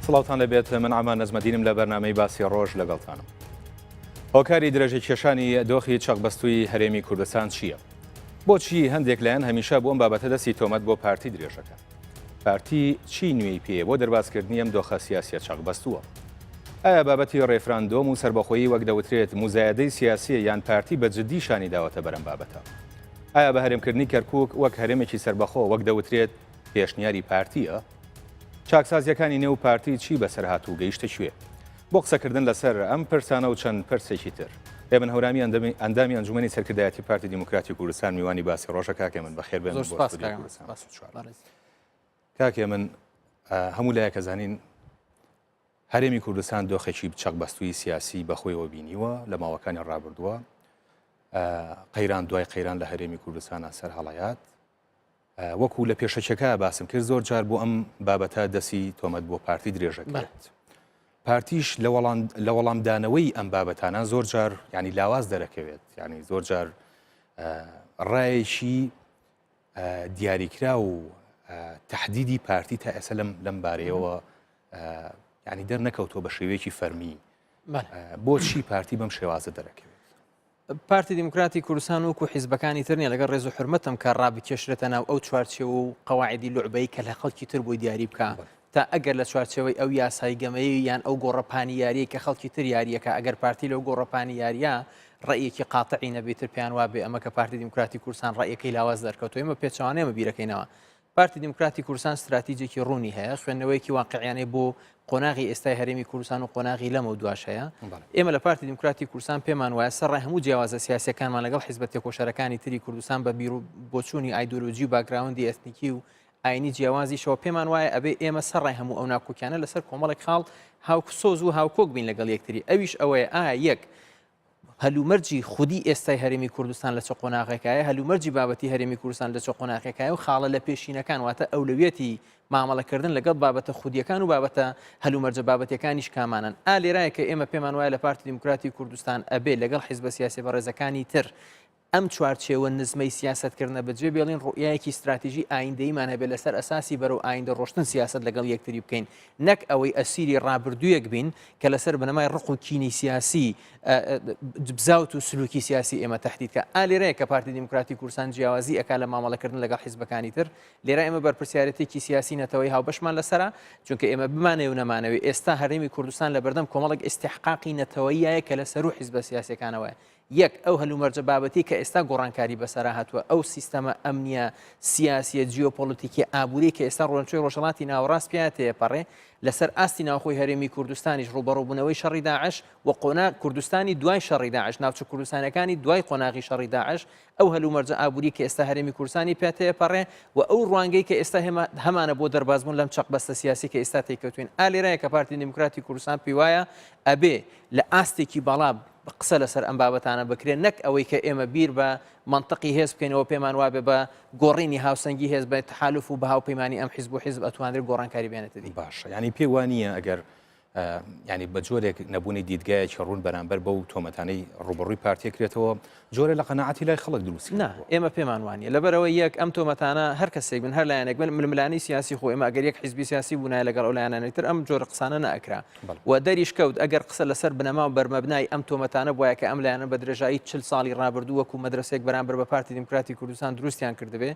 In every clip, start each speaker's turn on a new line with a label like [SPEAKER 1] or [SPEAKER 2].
[SPEAKER 1] سڵاوتان لەبێت من ئامان نەزمەدینم لە بەرنامەی باسی ڕۆژ لەگەڵتانم. هۆکاری درێژە کێشانی دۆخی چەقبەستووی هەرێمی کوردستان چییە؟ بۆچی هەندێک لایەن هەمیشە بۆ ئەم بابەتە دەستی تۆمەت بۆ پارتی درێژەکە؟ پارتی چی نوێی پێیە بۆ دەربازکردنی ئەم دۆخە سیاسیە چەقبەستووە؟ ئایا بابەتی ڕێفراندۆم و سەربەخۆیی وەک دەوترێت موزایەدەی سیاسیە یان پارتی بە جددی شانی داوەتە بەرەم بابەتە؟ ئایا بە هەرێمکردنی کەرکووک وەک هەرێمێکی سەربەخۆ وەک دەوترێت پێشنیاری پارتیە؟ چاکسازیەکانی نێو پارتی چی بەسەر هاتوو گەیشتە شوێ؟ بۆ قسەکردن لەسەر ئەم پرسانە و چەند پرسێکی تر ئێ من هەورامی ئەندامی ئەنجومەنی سەرکردایەتی پارتی دیموکراتی کوردستان میوانی باسی ڕۆژە کاکێ من بەخێر بێن کاکێ من هەموو لایەکە زانین هەرێمی کوردستان دۆخێکی چەقبەستووی سیاسی بەخۆیەوە بینیوە لە ماوەکانی ڕابردووە قەیران دوای قەیران لە هەرێمی کوردستانە سەر هەڵەیات وەکو لە پێشەکە باسم کرد زۆر جار بۆ ئەم بابەتە دەسی تۆمەت بۆ پارتی درێژەکەێت پارتیش لە وەڵامدانەوەی ئەم بابەتانە زۆر جار ینی لاواز دەرەکەوێت ینی زۆر جار ڕایەکی دیاریکرا و تهدیدی پارتی تا ئێستا لەم بارەیەوە ینی دەرنەکەوتۆ بە شێوەیەکی فەرمی بۆچی پارتی بەم شێوازە دەرەکەوێت؟
[SPEAKER 2] پارتی دیموکراتی کوردستان وەکو حیزبەکانی تر نیە لەگەڵ ڕێز و حرمەتم کە ڕابکێشرێتە ناو ئەو چوارچێوە و قەواعیدی لوعبەی کە لە خەڵکی تر بۆی دیاری بکە تا ئەگەر لە چوارچێوەی ئەو یاسای گەمەیە یان ئەو گۆڕەپانی یاریە کە خەڵکی تر یاریەکە ئەگەر پارتی لەو گۆڕەپانی یاریە ڕێیەکی قاتعی نەبێتتر پێیان وابێ ئەمە کە پارتی دیموکراتی کوردستان ڕێیەکەی لاواز دەرکەوتۆ ئێمە پێچوانەیەمە بیرەکەینەوە. پارتی دیموکراتی کوردستان استراتیجێکی ڕوونی هەیە خوێندنەوەیکی واقعیانەی بۆ قۆناغی ئێستای هەرێمی کوردستان و قۆناغی لەمە و دوای هەیە. ئێمە لە پارتی دیموکراتی کوردستان پێمان وایە سەرڕای هەموو جیاوازە سیاسیەکانمان لەگەڵ حیزبە تێکۆشەرەکانی تری کوردستان بە بۆچوونی ئایدۆلۆژی و باگراوندی ئەتنیکی و ئاینی جیاوازیشەوە پێمان وایە ئەبێ ئێمە سەرڕای هەموو ئەو ناکۆکیانە لەسەر کۆمەڵێک خاڵ هاوکسۆز و هاوکۆک بین لەگەڵ یەکتری ئەویش ئەوەیە ئایا یەک هەلومەرجی خودی ئێستای هەرێمی کوردستان لە چ قۆناغێکایە هەلومەرجی بابەتی هەرێمی کوردستان لە چ قۆناغێکایە و خاڵە لە پێشینەکان واتە ئەولەویەتی مامەڵەکردن لەگەڵ بابەتە خودیەکان و بابەتە هەلومەرجە بابەتەکانیش کامانن ئالێرایە کە ئێمە پێمان وایە لە پارتی دیموکراتی کوردستان ئەبێ لەگەڵ حیزبە سیاسی بەڕێزەکانی تر ئەم چوارچێوە نزمەی سیاستکردنە بەجێ بێڵین ڕوئیەکی استراتیژی ئایندەیمان هەبێت لەسەر ئەساسی بەرەو ئایندە ڕۆشتن سیاست لەگەڵ یەکتری بکەین نەک ئەوەی ئەسیری ڕابردوویەک بین کە لەسەر بنەمای ڕق و کینی سیاسی بزاوت و سلوکی سیاسی ئێمە تهدیدکە ئالێرەیە کە پارتی دیموکراتی کوردستان جیاوازی ئەکا لە مامەڵەکردن لەگەڵ حیزبەکانی تر لێرە ئێمە بەرپرسیارەتێکی سیاسی نەتەوەی هاوبەشمان لەسرە چونکە ئێمە بمانەوە و نەمانەوێت ئێستا هەرێمی کوردستان لە بەردەم کۆمەڵێک ئیستیحقاقی نەتەوەییە کە لەسەر و حیزبە سیاسیەکانەوە یەک ئەو هەلومەرجە بابەتی کە ئێستا گۆڕانکاری بەسەرا هاتووە ئەو سیستەمە ئەمنیە سیاسیە جیۆپۆلیتیکی ئابووری کە ئێستا ڕۆنچۆی ڕۆژهەڵاتی ناوەڕاست پێیان تێپەڕێ لەسەر ئاستی ناوخۆی هەرێمی کوردستانیش ڕوبەڕووبوونەوەی شەڕی داعش و قۆنا کوردستانی دوای شەڕی داعش ناوچە کوردستانەکانی دوای قۆناغی شەڕی داعش ئەو هەلومەرجە ئابووری کە ئێستا هەرێمی کوردستانی پێ تێپەڕێ و ئەو ڕوانگەی کە ئێستا هەمانە بۆ دەربازبوون لەم چەقبەستە سیاسی کە ئێستا تێکەوتوین ئالێرایە کە پارتی دیموکراتی کوردستان پێی وایە ئەبێ لە ئاستێکی بەڵا قسە لەسەر ئەم بابەتانە بکرێن نەک ئەوەی کە ئێمە بیر بە منطقی هێز بکەینەوە پێمان وابێ بە گۆڕینی هاوسەنگی هێز بە تحالف و بە هاوپەیمانی ئەم حیزب و حیزب ئەتوانرێت گۆڕانکاری بێنێتەوە.
[SPEAKER 1] باشە ینی پێی وانە ئەگەر ینی بە جۆرێک نەبوونی دیدگایەکی ڕوون بەرامبەر بەو تۆمەتانەی ڕوبڕووی پارتیەکرێتەوە جۆرە لە قەناعەتی لای خەڵک دروست
[SPEAKER 2] نه ئێمە پێمان وانە لەبەرەوە یەک ئەم تۆمەتانە هەر کەسێک بن هەر لایەنێک بن ململانی سیاسی خۆ ئێمە ئەگەر یەک حیزبی سیاسی بوونای لەگەڵ ئەو لایەنانێتتر ئەم جۆرە قسانە نەئەکرا و دەریش کەوت ئەگەر قسە لەسەر بنەما و بەرمەبنای ئەم تۆمەتانە بووە کە ئەم لایەنە بە درێژایی 40 ساڵی ڕابردوو وەکو مەدرسێک بەرامبەر بە پارتی دیموکراتی کوردستان دروستیان کردبێ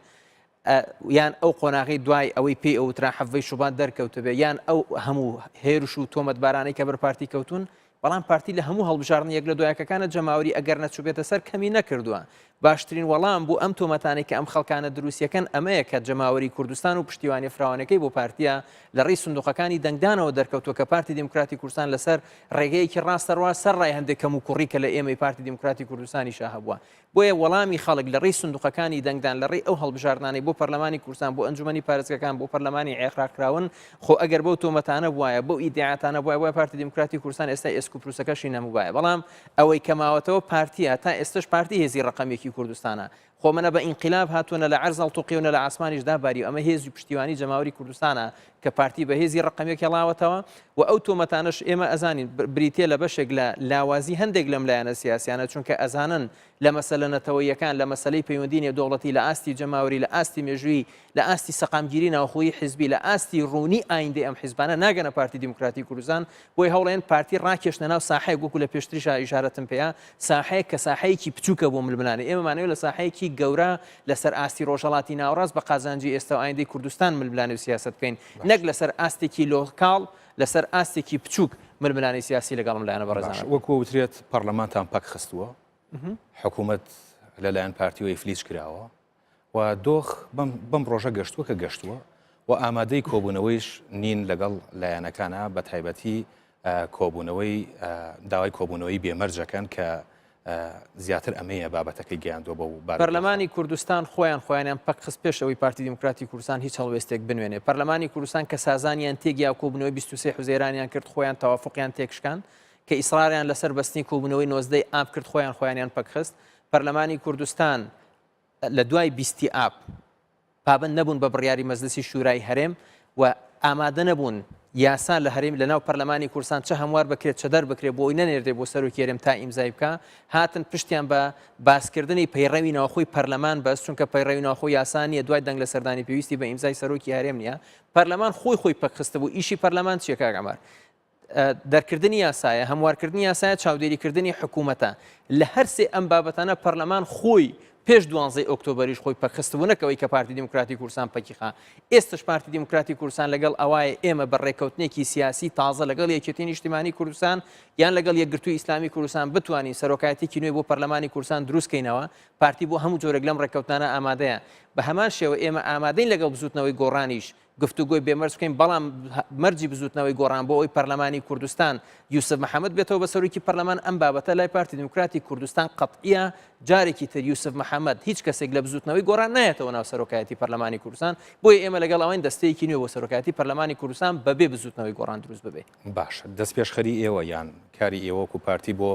[SPEAKER 2] یان ئەو قۆناغی دوای ئەوەی پێی ئەوترا حەڤەی شوبان دەرکەوتبێ یان ئەو هەموو هێرش و تۆمەت بارانەی کە بەر پارتی کەوتون بەڵام پارتی لە هەموو هەڵبژارن یەک لە دوایەکەکانە جەماوەری ئەگەر نەچوبێتە سەر کەمی نەکردووە باشترین وەڵام بوو ئەم تۆمەتانەی کە ئەم خەڵکانە دروستیەکەن ئەمەیە کە جەماوەری کوردستان و پشتیوانی فراوانەکەی بۆ پارتیە لە ڕێی سندوقەکانی دەنگدانەوە دەرکەوتووە کە پارتی دیموکراتی کوردستان لەسەر ڕێگەیەکی ڕاستەڕوا سەرڕای هەندێک کەم و کوڕی کە لە ئێمەی پارتی دیموکراتی کوردستانی شا هەبووە بۆیە وەڵامی خەڵک لە ڕێی سندوقەکانی دەنگدان لە ڕێی ئەو هەڵبژاردنانەی بۆ پەرلەمانی کوردستان بۆ ئەنجومەنی پارێزگاکان بۆ پەرلەمانی ئێقراکراون خۆ ئەگەر بەو تۆمەتانە بوایە بەو ئیدعاتانە بووە پارتی دیموکراتی کوردستان ئێستا ئێسکوپروسەکەشی نەموبایە بەڵام ئەوەی کەماوەتەوە پارتیە تا ئێستش پارتی هێزی ڕقەمێکی کوردستانە خۆمەە بە ئینقلاب هاتوونە لە عەرزەڵ توقیونە لە ئاسمانیشدا باری ئەمە هێزی پشتیوانی جەماوەری کوردستانە کە پارتی بە هێزی ڕقەمێک هێڵاوەتەوە و ئەو تۆمەتانش ئێمە ئەزانین بریتێ لە بەشێک لە لاوازی هەندێک لەم لایەنە سیاسیانە چونکە ئەزانن لە مەسەلە نەتەوەیەکان لە مەسلەی پەیوەندی نێودەوڵەتی لە ئاستی جەماوەری لە ئاستی مێژووی لە ئاستی سەقامگیری ناوخۆیی حیزبی لە ئاستی ڕوونی ئایندەی ئەم حیزبانە ناگەنە پارتی دیموکراتی کوردستان بۆی هەوڵێن پارتی ڕاکێشنە ناو ساحەیەک وەکو لە پێشتریشا ئیشارەتم پێەیە ساحەیەک کە ساحەیەکی بچووکە بۆ ململانە ئێمەمانەوە لە ساحەیەکی گەورە لەسەر ئاستی ڕۆژهەڵاتی ناوەڕاست بە قازانجی ئێستا و ئایندەی کوردستان ململانە و سیاست بکەین نەک لەسەر ئاستێکی لۆکاڵ لەسەر ئاستێکی بچووک ململانی سیاسی لەگەڵم لایەنە بەڕێزانە
[SPEAKER 1] وەکو وترێت پەرلەمانتان پاک خستووە حکوومەت لەلایەن پارتیەوەی فلیچ کراوە و دۆخ بەم ڕۆژە گەشتووە کە گەشتووە و ئامادەی کۆبوونەوەیش نین لەگەڵ لایەنەکانە بە تایبەتی کۆبوونەوەی داوای کۆبوونەوەی بێمەرجەکەن کە زیاتر ئەمەیە بابەتەکەی گەیاندووە بە
[SPEAKER 2] پەرلەمانی کوردستان خۆیان پەکخست پێشەوەی پارتی دیموکراتی کوردستان هیچ هەڵوێستێک بنوێنێ پەرلەمانی کوردستان کە سازانیان تێگیا کۆبوونەوەی 23 حوزەیرانیان کرد خۆیان تەوافقیان تێکشکان کە ئیسراریان لەسەر بەستنی کۆبوونەوەی 19 ئاب کرد خۆیانیان پەکخست پەرلەمانی کوردستان لە دوای 20 ئاب پابند نەبوون بە بڕیاری مەجلیسی شورای هەرێم و ئامادە نەبوون یاسا لە هەرێم لەناو پەرلەمانی کوردستان چه هەموار بکرێت چه دەربکرێت بۆی نەنێردێ بۆ سەرۆکی هەرێم تا ئیمزای بکە هاتن پشتیان بە باسکردنی پەیڕەوی ناوخۆی پەرلەمان بەس چونکە پەیڕەوی ناوخۆی یاسانیە دوای دەنگ لە سەردانی پێویستی بە ئیمزای سەرۆکی هەرێم نییە پەرلەمان خۆی پەکخستە بوو ئیشی پەرلەمان چیە کاک عەمار دەرکردنی یاسایە هەموارکردنی یاسایە چاودێریکردنی حکوومەتە لە هەر سێ ئەم بابەتانە پەرلەمان خۆی پێش 12 ئۆکتۆبەریش خۆی پەکخستبوونەکەوەی کە پارتی دیموکراتی کوردستان پەکیخا ئێستش پارتی دیموکراتی کوردستان لەگەڵ ئەوایە ئێمە بەڕێکەوتنێکی سیاسی تازە لەگەڵ یەکێتی نیشتیمانی کوردستان یان لەگەڵ یەکگرتووی ئیسلامی کوردستان بتوانین سەرۆکایەتێکی نوێ بۆ پەرلەمانی کوردستان دروستکەینەوە پارتی بۆ هەموو جۆرەێک لەم ڕێکەوتانە ئامادەیە بە هەمان شێوە ئێمە ئامادەین لەگەڵ بزوتنەوەی گۆڕانیش گفتوگۆی بێمەرج بکەین بەڵام مەرجی بزوتنەوەی گۆڕان بۆ ئەوی پەرلەمانی کوردستان یوسف محەممەد بێتەوە بە سەرۆکی پەرلەمان ئەم بابەتە لای پارتی دیموکراتی کوردستان قەتعیە جارێکی تر یوسف محەممەد هیچ کەسێک لە بزوتنەوەی گۆڕان نایەتەوە ناو سەرۆکایەتی پەرلەمانی کوردستان بۆی ئێمە لەگەڵ ئەوەی دەستەیەکی نوێ بۆ سەرۆکایەتی پەرلەمانی کوردستان بەبێ بزوتنەوەی گۆڕان دروست ببێ
[SPEAKER 1] باش دەست پێشخەری ئێوە یان کاری ئێوەکو پارتی بۆ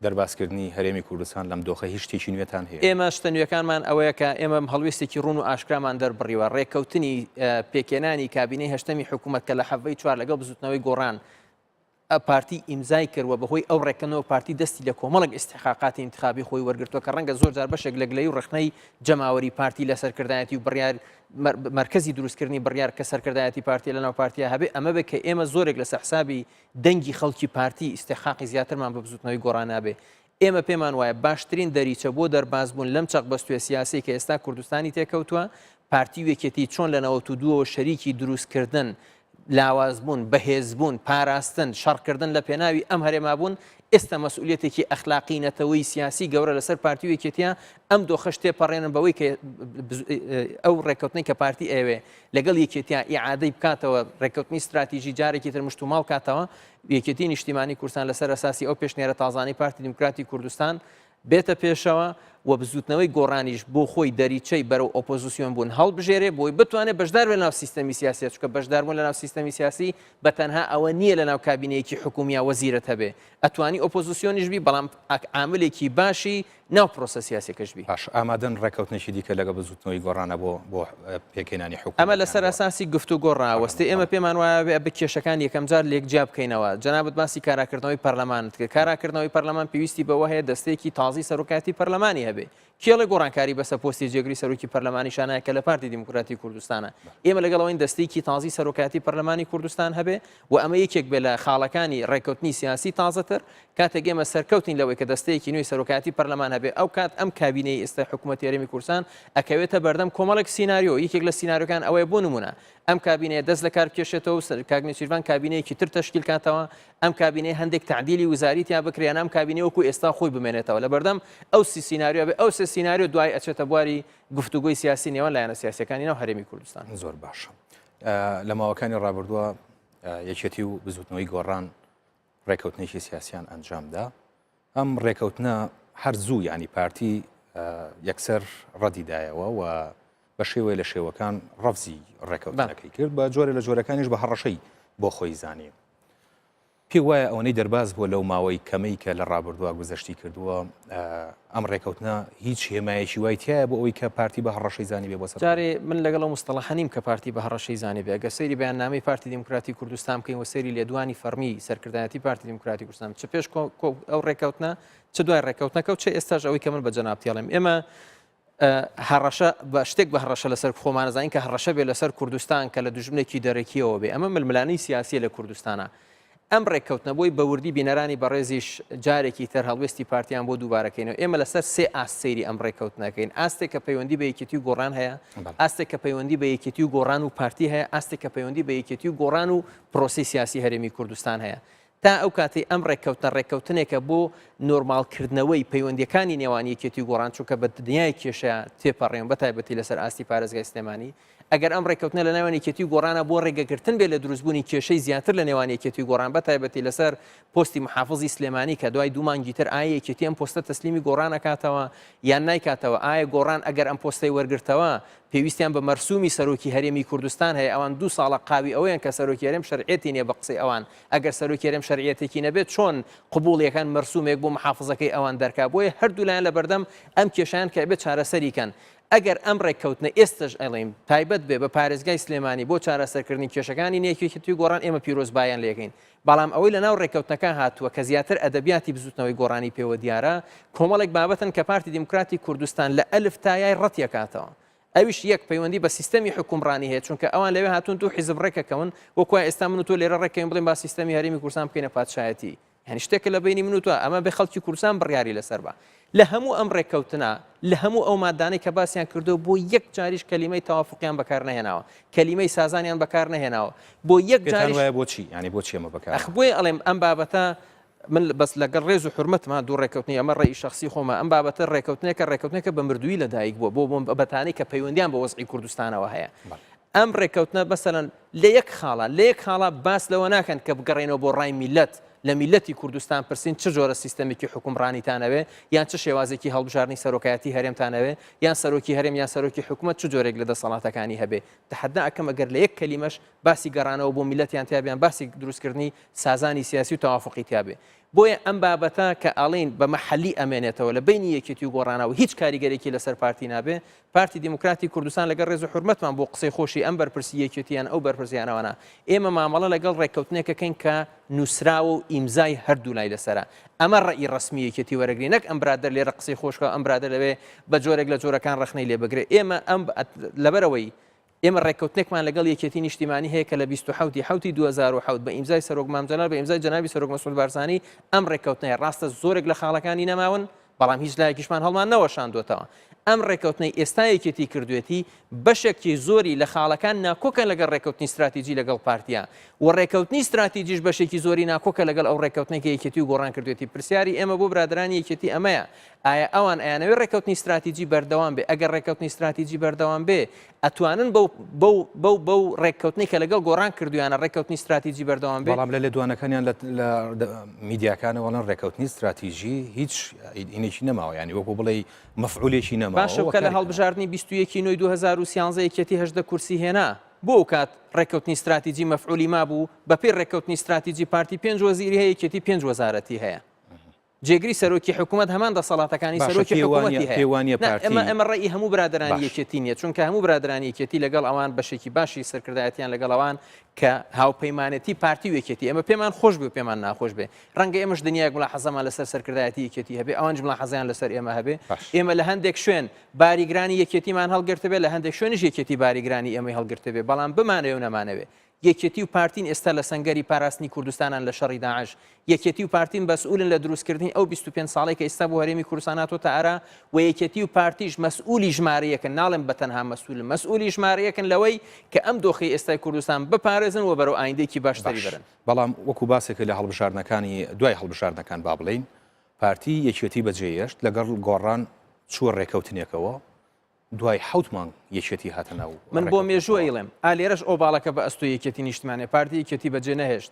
[SPEAKER 1] دەرباسکردنی هەرێمی کوردستان لەم دۆخە هیچ شتێکی نوێتان هەیە
[SPEAKER 2] ئێمە شتە نوێەکانمان ئەوەیە کە ئێمە هەڵوێستێکی ڕوون و ئاشکرامان دەربڕیوە ڕێککەوتنی پێکێنانی کابینەی هەشتەمی حکوومەت کە لە حەڤەی 4 لەگەڵ بزوتنەوەی گۆڕان پارتی ئیمزای کردووە بەهۆی ئەو ڕێکەنەوە پارتی دەستی لە کۆمەڵک ئیستحقاقاتی انتخابی خۆی وەرگرتووە کە ڕەنگە زۆر جار بەشێک لە گلەی و ڕخنەی جەماوەری پارتی لە سەرکردایەتی و بڕیار مرکزی دروستکردنی بڕیار کە سەرکردایەتی پارتی لەناو پارتیە هەبێ ئەمە بێ کە ئێمە زۆرێک لە حسابی دەنگی خەڵکی پارتی ئیستحقاقی زیاترمان بە بزوتنەوەی گۆڕان نابێ ئێمە پێمان وایە باشترین دەریچە بۆ دەربازبوون لەم چەق بەستوێ سیاسی کە ئێستا کوردستانی تێکەوتووە پارتی وێکێتی چۆن لە 92 شەریکی دروستکردن لاوازبوون بەهێزبوون پاراستن شەڕکردن لە پێناوی ئەم هەرێما بوون ئێستا مەسئولیەتێکی ئەخلاقی نەتەوەی سیاسی گەورە لەسەر پارتی وێکێتیە ئەم دۆخە شتێپەڕێنن بەوەی کە ئەو ڕێکەوتنی کە پارتی ئەوێ لەگەڵ یەکێتیا ئیعادەی بکاتەوە ڕێکەوتنی استراتیژی جارێکی تر مشتوماڵ کاتەوە یەکێتی نیشتیمانی کوردستان لەسەر ئەساسی ئەو پێشنێرە تازانەی پارتی دیموکراتی کوردستان بێتە پێشەوە و بزوتنەوەی گۆڕانیش بۆ خۆی دەریچەی بەرەو ئۆپۆزیسیۆن بوون هەڵبژێرێ بۆی بتوانێت بەشدار بێت ناو سیستەمی سیاسی چکە بەشداربوون لە ناو سیستەمی سیاسی بە تەنها ئەوە نییە لە ناو کابینەیەکی حکوومیە وەزیرەت هەبێ ئەتوانی ئۆپۆزیسیۆنیش بی بەڵام عاملێکی باشی ناو پرۆسە سیاسیەکەش بی
[SPEAKER 1] باش ئامادەن ڕێکەوتنێکی دیکە لەگە بزوتنەوەی گۆڕانە بۆ پێکێنانی حکوومەت
[SPEAKER 2] ئەمە لەسەر ئاساسی گفتوگۆ ڕاوەستی ئێمە پێمان وایە بە کێشەکان یەکەم جار لێک جیا بکەینەوە جەنابەت باسی کاراکردنەوەی پەرلەمانت کرد کاراکردنەوەی پەرلەمان پێویستی بەوە هەیە دەستەیەکی تازی سەرۆکایەتی پەرلەمانی هەبێ کێڵی گۆڕانکاری بەسە پۆستی جێگری سەرۆکی پەرلەمانی شانایە کە لە پارتی دیموکراتی کوردستانە ئێمە لەگەڵەوەی دەستەیەکی تازی سەرۆکایەتی پەرلەمانی کوردستان هەبێ و ئەمە یەکێک بێ لە خاڵەکانی ڕێکەوتنی سیاسی تازەتر کاتێک ئێمە سەرکەوتین لەوەی کە دەستەیەکی نوێی سەرۆکایەتی پەرلەمان هەبێ ئەو کات ئەم کابینەی ئێستا حکوومەتی هەرێمی کوردستان ئەکەوێتە بەردەم کۆمەڵێک سیناریۆ یەکێک لە سیناریۆکان ئەوەیە بۆ نمونە ئەم کابینەیە دەست لە کار بکێشێتەوە کاک نێچیروان کابینەیەکی تر تەشکیل کاتەوە ئەم کابینەیە هەندێک تعدیلی وزاریتیا بکرێن ئەم کابینەیە وەکو ئێستا خۆی بمێنێتەوە لە بەردەم ئەو سیناریۆ بێ ئەو سێ سیناریۆ دوای ئەچێتە بواری گفتوگۆی سیاسی نێوان لایەنە سیاسیەکانی ناو هەرێمی کوردستان
[SPEAKER 1] زۆر باشە لە ماوەکانی ڕابردووە یەکێتی و بزوتنەوەی گۆڕان ڕێکەوتنێکی سیاسیان ئەنجامدا ئەم ڕێکەوتنە هەر زوو ینی پارتی یەکسەر ڕەدیدایەوە و بە شێوەیە لە شێوەکان ڕەفزی ڕێکەوتنەکەی کرد بە جۆرە لە جۆرەکانیش بە هەڕەشەی بۆ خۆی زانیم پێ وایە ئەوەی دەرباز بووە لەو ماوەی کەمەی کە لە ڕابردووە گوزەشتی کردووە ئەم ڕێکەوتنە هیچ هێمایەکی وای تایە بۆ ئەوەی کە پارتی بە هەڕەشەی زانی بێ بۆ سەر
[SPEAKER 2] جارێ من لەگەڵ مستەڵەح نیم کە پارتی بە هەڕەشەی زانی بێ ئەگە سەیری بەیاننامەی پارتی دیموکراتی کوردستان بکەین و سەیری لێدوانی فەرمی سەرکردایەتی پارتی دیموکراتی کوردستان چ پێش ئەو ڕێکەوتنە چ دوای ڕێکەوتنەکە و چه ئێستاش ئەوەی کە من بە جەنابتیاڵێم ئێمە هەڕەشە بە شتێک بە هەڕەشە لەسەر خۆمانەزانین کە هەڕەشە بێ لەسەر کوردستان کە لە دوژمنێکی دەرەکیەوە بێ ئەمە ململانەی سیاسی لە کوردستانە ئەم ڕێککەوتنە بۆی بەوردی بینەرانی بەڕێزیش جارێکی تر هەڵوێستی پارتیان بۆ دووبارەکەینەوە ئێمە لەسەر سێ ئاستێری ئەم ڕێککەوتنەکەین ئاستێک کە پەیوەندی بە یەکێتی و گۆڕان هەیە ئاستێک کە پەیوەندی بە یەکێتی و گۆڕان و پارتی هەیە ئاستێک کە پەیوەندی بە یەکێتی و گۆڕان و پرۆسی سیاسی هەرێمی کوردستان هەیە تا ئەو کاتی ئەم ڕێککەوتنێکە بۆ نۆرمالکردنەوەی پەیوەندیەکانی نێوان یەکێتی و گۆڕان چووکە بە دنیای کێشەیە تێپەڕێن بەتایبەتی لەسەر ئاستی پارێزگای سلێمانی ئەگەر ئەم ڕێککەوتنە لە نێوان یەکێتی و گۆڕانە بۆ ڕێگەگرتن بێ لە دروستبوونی کێشەی زیاتر لە نێوان یەکێتی و گۆڕان بەتایبەتی لەسەر پۆستی محافظی سلێمانی کە دوای دوو مانگی تر ئایا یەکێتی ئەم پۆستە تەسلیمی گۆڕان نکاتەوە یان نایکاتەوە ئایا گۆڕان ئەگەر ئەم پۆستەی وەرگرتەوە پێویستیان بە مەرسومی سەرۆکی هەرێمی کوردستان هەیە ئەوان دوو ساڵە قاوی ئەوەیان کە سەرۆکی هەرێم شەرعێتی نییە بە قسەی ئەوان ئەگەر سەرۆکی هەرێم شەرعێتێکی نەبێت چۆن قبوڵیەکان مەرسومێک بۆ محافظەکەی ئەوان دەرکا بۆیە هەردوو لایەن لە بەردەم ئەم کێشیان کە بێت چارەسەریکەن ئەگەر ئەم ڕێککەوتنە ئێستش ئەڵێم تایبەت بێ بە پارێزگای سلێمانی بۆ چارەسەرکردنی کێشەکانی نێکێتی و گۆڕان ئێمە پیرۆزبایان لێگەین بەڵام ئەوەی لە ناو ڕێککەوتنەکە هاتووە کە زیاتر ئەدەبیاتی بزوتنەوەی گۆڕانی پێوە دیارە کۆمەڵێک بابەتن کە پارتی دیموکراتی کوردستان لە ئەلف تا یای ڕەتیەکاتەوە ئەویش یەک پەیوەندی بە سیستەمی حکومڕانی هەیە چونکە ئەوان لەوێ هاتوون دوو حیزب ڕێکەکەون وەکوای ئێستا من و تۆ لێرە ڕێکەکەین بڵێن با سیستەمی هەرێمی کوردستان بکەینە پادشایەتی هەنی شتێکە لە بینی من و تۆ ئەمە بە خەڵکی کوردستان بڕیاری لەسەر بە لە هەموو ئەم ڕێککەوتنە لە هەموو ئەو مادانەی کە باسییان کردو بۆ یەک جاریش کەلیمەی تەوافقیان بەکار نەهێناوە کەلیمەی سازانیان بەکار نەهێناوە بۆ یەک جاریش
[SPEAKER 1] بۆچی ینی بۆچی ئەمە بەکار
[SPEAKER 2] بۆی ئەڵێم ئەم بابەتە من بەس لەگەڵ ڕێز و حرمەتمان دوو ڕێککەوتنی ئەمە ڕێی شخصی خۆمە ئەم بابەتە ڕێککەوتنێکە بە مردووی لەدایک بووە بۆ بەتانەی کە پەیوەندیان بە وەزعی کوردستانەوە هەیە ئەم ڕێککەوتنە بەسەرەن لە یەک خاڵە باس لەوە ناکەن کە بگەڕێنەوە بۆ ڕای میلەت لە میلەتی کوردستان پرسین چ جۆرە سیستەمێکی حکومڕانیتانەوێ یان چه شێوازێکی هەڵبژارنی سەرۆکایەتی هەرێمتانەوێ یان سەرۆکی هەرێم یان سەرۆکی حکوومەت چ جۆرێک لە دەسەڵاتەکانی هەبێ تەحەدا ئەکەم ئەگەر لە یەک کەلیمەش باسی گەڕانەوە بۆ میلەتیان تیابیان باسی دروستکردنی سازانی سیاسی و تەوافقی تیابێ بۆیە ئەم بابەتە کە ئاڵین بە مەحەلی ئەمێنێتەوە لە بینی یەکێتی و گۆڕانەوە هیچ کاریگەرێکی لەسەر پارتی نابێ پارتی دیموکراتی کوردستان لەگەڵ ڕێز و حورمەتمان بۆ قسەی خۆشی ئەم بەرپرسی یەکێتیان ئەو بەرپرسیانەوەنا ئێمە مامەڵە لەگەڵ ڕێککەوتنێکەکەین کە نووسراوە و ئیمزای هەردوو لای لەسەرە ئەمە ڕێی ڕسمی یەکێتی وەرەگری نەک ئەم برادەر لێرە قسەی خۆشکە ئەم برادەر لەوێ بە جۆرێک لە جۆرەکان ڕخنەی لێ بگرێ ئێمە ئەم لەبەرەوەی ئێمە ڕێککەوتنێکمان لەگەڵ یەکێتی نیشتیمانی هەیە کە لە 27 2007 بە ئیمزای سەرۆک مامجەلال بە ئیمزای جەنابی سەرۆک مەسعود بارزانی ئەم ڕێککەوتنەیە ڕاستە زۆرێک لە خاڵەکانی نەماون بەڵام هیچ لایەکیشمان هەڵمان نەوەشاندوێتەوە ئەم ڕێککەوتنەی ئێستا یەکێتی کردوێتی بەشێکی زۆری لە خاڵەکان ناکۆکە لەگەڵ ڕێککەوتنی استراتیژی لەگەڵ پارتیا و ڕێککەوتنی استراتیژیش بەشێکی زۆری ناکۆکە لەگەڵ ئەو ڕێککەوتنێکی یەکێتی و گۆڕان کردوێتی پرسیاری ئێمە بۆ برادرانی یەکێتی ئەمەیە ئایا ئەوان ئەیانەوێت ڕێککەوتنی استراتیژی بەردەوام بێ ئەگەر ڕێککەوتنی استراتیژی بەردەوام بێ ئەتوانن بەو ڕێککەوتنی کە لەگەڵ گۆڕان کردویانە ڕێککەوتنی استراتیژی بەردەوام بێ
[SPEAKER 1] بەڵام لە لێدوانەکانیان لە میدیاکانە وەڵەن ڕێککەوتنی استراتیژی هیچ ئینێکی نەماوە ینی وەکو بڵێ مەفعولێکی نەماوە
[SPEAKER 2] باشە کە لە هەڵبژاردننی 21 نوێی 2013 یەکێتی 18 کورسی هێنا بۆ ئەو کات ڕێککەوتنی استراتیژی مەفعولی مابوو بەپێی ڕێککەوتنی استراتیژی پارتی 5 وەزیری هەیە یەکێتی 5 وەزارەتی هەیە جێگری سەرۆکی حکوومەت هەمان دەسەڵاتەکانی سەرۆکی حکوومەتی هەیە ئەمە ڕێی هەموو برادرانی یەکێتی نیە چونکە هەموو برادرانی یەکێتی لەگەڵ ئەوان بەشێکی باشی سەرکردایەتیان لەگەڵ ئەوان کە هاوپەیمانەتی پارتی و یەکێتی ئەمە پێمان خۆش بێ و پێمان ناخۆش بێ ڕەنگە ئێمەش دنیای گوڵا حەزەمان لەسەر سەرکردایەتی یەکێتی هەبێ ئەوانش بڵا حەزیان لەسەر ئێمە هەبێ ئێمە لە هەندێک شوێن باریگرانی یەکێتیمان هەڵگرتە بێ لە هەندێک شوێنش یەکێتی باریگرانی ئێمەی هەڵگرتە بێ بەڵام بمانەوێ و نەمانەوێ یەکێتی و پارتین ئێستا لە سەنگەری پاراستنی کوردستانان لە شەڕی داعش یەکێتی و پارتین بەسئولن لە دروستکردنی ئەو 25 ساڵی کە ئێستا بۆ هەرێمی کوردستان هاتۆتە ئارا و یەکێتی و پارتیش مەسئولی ژمارەیەکن ناڵێم بەتەنها مەسئولی ژمارەیەکن لەوەی کە ئەم دۆخی ئێستای کوردستان بپارێزن و بەرەو ئایندێکی باشتری برن
[SPEAKER 1] بەڵام وەکو باسێکە لە هەڵبژاردنەکانی دوای هەڵبژاردنەکان با بڵین پارتی یەکێتی بەجێهێشت لەگەڵ گۆڕان چووە ڕێکەوتنێکەوە دوای حوت مانگ یەکێتی هاتە ناو
[SPEAKER 2] من بۆ مێژووە ئیڵێم ئالێرەش ئەو باڵەکە بە ئەستۆ یەکێتی نیشتمانێ پارتی یەکێتی بەجێ نەهێشت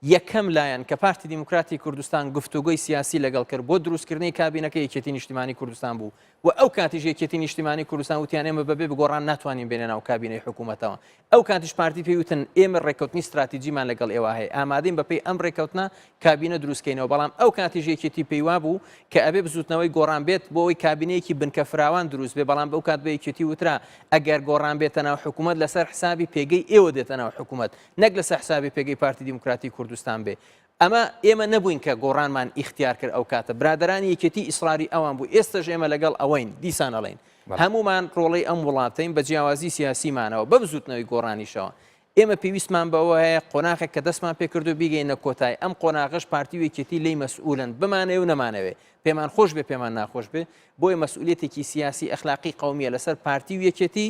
[SPEAKER 2] یەکەم لایەن کە پارتی دیموکراتی کوردستان گفتوگۆی سیاسی لەگەڵ کرد بۆ دروستکردنی کابینەکە یەکێتی نیشتیمانی کوردستان بوو و ئەو کاتیش یەکێتی نیشتیمانی کوردستان وتیان ئێمە بەبێ بگۆڕان ناتوانین بێنە ناو کابینەی حکوومەتەوە ئەو کاتیش پارتی پێیوتن ئێمە ڕێکەوتنی استراتیجیمان لەگەڵ ئێوە هەیە ئامادەین بەپێی ئەم ڕێکەوتنە کابینە دروستکەینەوە بەڵام ئەو کاتیش یەکێتی پێیوا بوو کە ئەبێ بزوتنەوەی گۆڕان بێت بۆ ئەوەی کابینەیەکی بنکە فراوان دروست بێ بەڵام بەو کات بە یەکێتی وترا ئەگەر گۆڕان بێتە ناو حکوومەت لەسەر حسابی پێگەی ئێوە دێتە ناو حکوومەت نەک لەسەر حسابی پێگەی پارتی دیموکراتی کوردستان بێ ئەمە ئێمە نەبووین کە گۆڕانمان ئیختیار کرد ئەو کاتە برادرانی یەکێتی ئیسراری ئەوان بوو ئێستاش ئێمە لەگەڵ ئەوەین دیسان ئەڵێن هەمومان ڕۆڵەی ئەم وڵاتین بە جیاوازی سیاسیمانەوە بە بزوتنەوەی گۆڕانیشەوە ئێمە پێویستمان بەوە هەیە قۆناغێک کە دەستمان پێکردو بیگەینە کۆتای ئەم قۆناغش پارتی و یەکێتی لی مەسئولن بمانێ و نەمانەوێ پێمان خۆش بێ پێمان ناخۆش بێ بۆیە مەسئولیەتێکی سیاسی ئەخلاقی قەومیە لەسەر پارتی و یەکێتی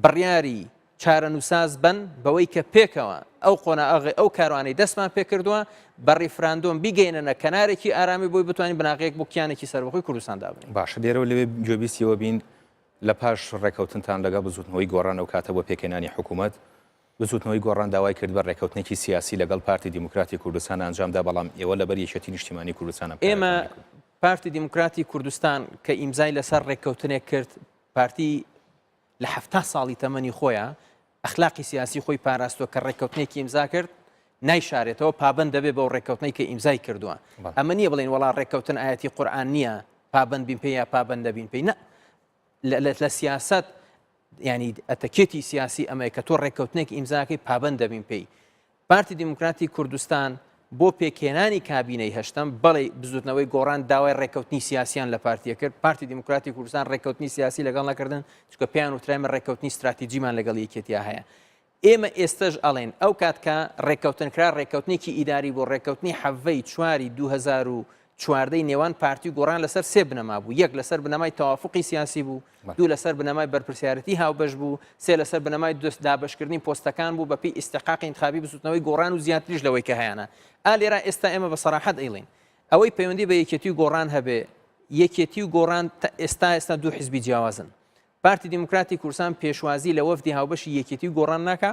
[SPEAKER 2] بڕیاری چارەنووساز بن بەوەی کە پێکەوە ئەو قۆناغی ئەو کاروانەی دەستمان پێکردووە بە ڕیفراندۆم بیگەینە کەنارێکی ئارامی بۆی بتوانین بناغەیەک بۆ کیانێکی سەربەخۆی کوردستان دابنین.
[SPEAKER 1] باشە لێرەوە لەوێ گوێبیستیەوە بین لە پاش ڕێکەوتنتان لەگەڵ بزوتنەوەی گۆڕان ئەو کاتە بۆ پێکەنانی حکوومەت بزوتنەوەی گۆڕان داوای کرد بە ڕێکەوتنێکی سیاسی لەگەڵ پارتی دیموکراتی کوردستان ئەنجامدا بەڵام ئێوە لەبەر یەکێتی نیشتیمانی کوردستانە
[SPEAKER 2] ئێمە پارتی دیموکراتی کوردستان کە ئیمزای لەسەر ڕێکەوتنێک کرد پارتی لە 70 ساڵی تەمەنی خۆیان ئەخلاقی سیاسی خۆی پاراستووە کە ڕێکەوتنێکی ئیمزا کرد نایشارێتەوە پابند دەبێت بەو ڕێکەوتنەی کە ئیمزای کردووە ئەمە نییە بڵێن وڵا ڕێکەوتن ئاەتی قورئان نییە پابند بین پێی یا پابند دەبین پێی نە لە سیاست ینی ئەتەکێتی سیاسی ئەمەیە کە تۆ ڕێکەوتنێک ئیمزاکەی پابند دەبین پێی پارتی دیموکراتی کوردستان بۆ پێکێنانی کابینەی هەشتم بەڵێ بزوتنەوەی گۆڕان داوای ڕێکەوتنی سیاسیان لە پارتیە کرد پارتی دیموکراتی کوردستان ڕێکەوتنی سیاسی لەگەڵ نەکردن چکە پێیان وترامە ڕێکەوتنی استراتیجیمان لەگەڵ یەکێتیا هەیە ئێمە ئێستش ئەڵێن ئەو کاتکە ڕێکەوتنکرا ڕێکەوتنێکی ئیداری بۆ ڕێکەوتنی حەڤەی چواری 2014 نێوان پارتی گۆڕان لەسەر سێ بنەما بوو یەک لەسەر بنەمای تەوافقی سیاسی بوو دوو لەسەر بنەمای بەرپرسیارەتی هاوبەش بوو سێ لەسەر بنەمای دابەشکردنی پۆستەکان بوو بەپی ئیستحقاقی انتخابی بسوتنەوەی گۆڕان و زیاتریش لەوەی کە هەیەە ئالێرا ئێستا ئێمە بە سەراحەت ئەیڵین ئەوەی پەیوەندی بە یەکێتی و گۆڕان هەبێ یەکێتی و گۆڕان ئێستا دوو حیزبی جیاوازن پارتی دیموکراتی کوردستان پێشوازی لە وەفدی هاوبەشی یەکێتی و گۆڕان ناکا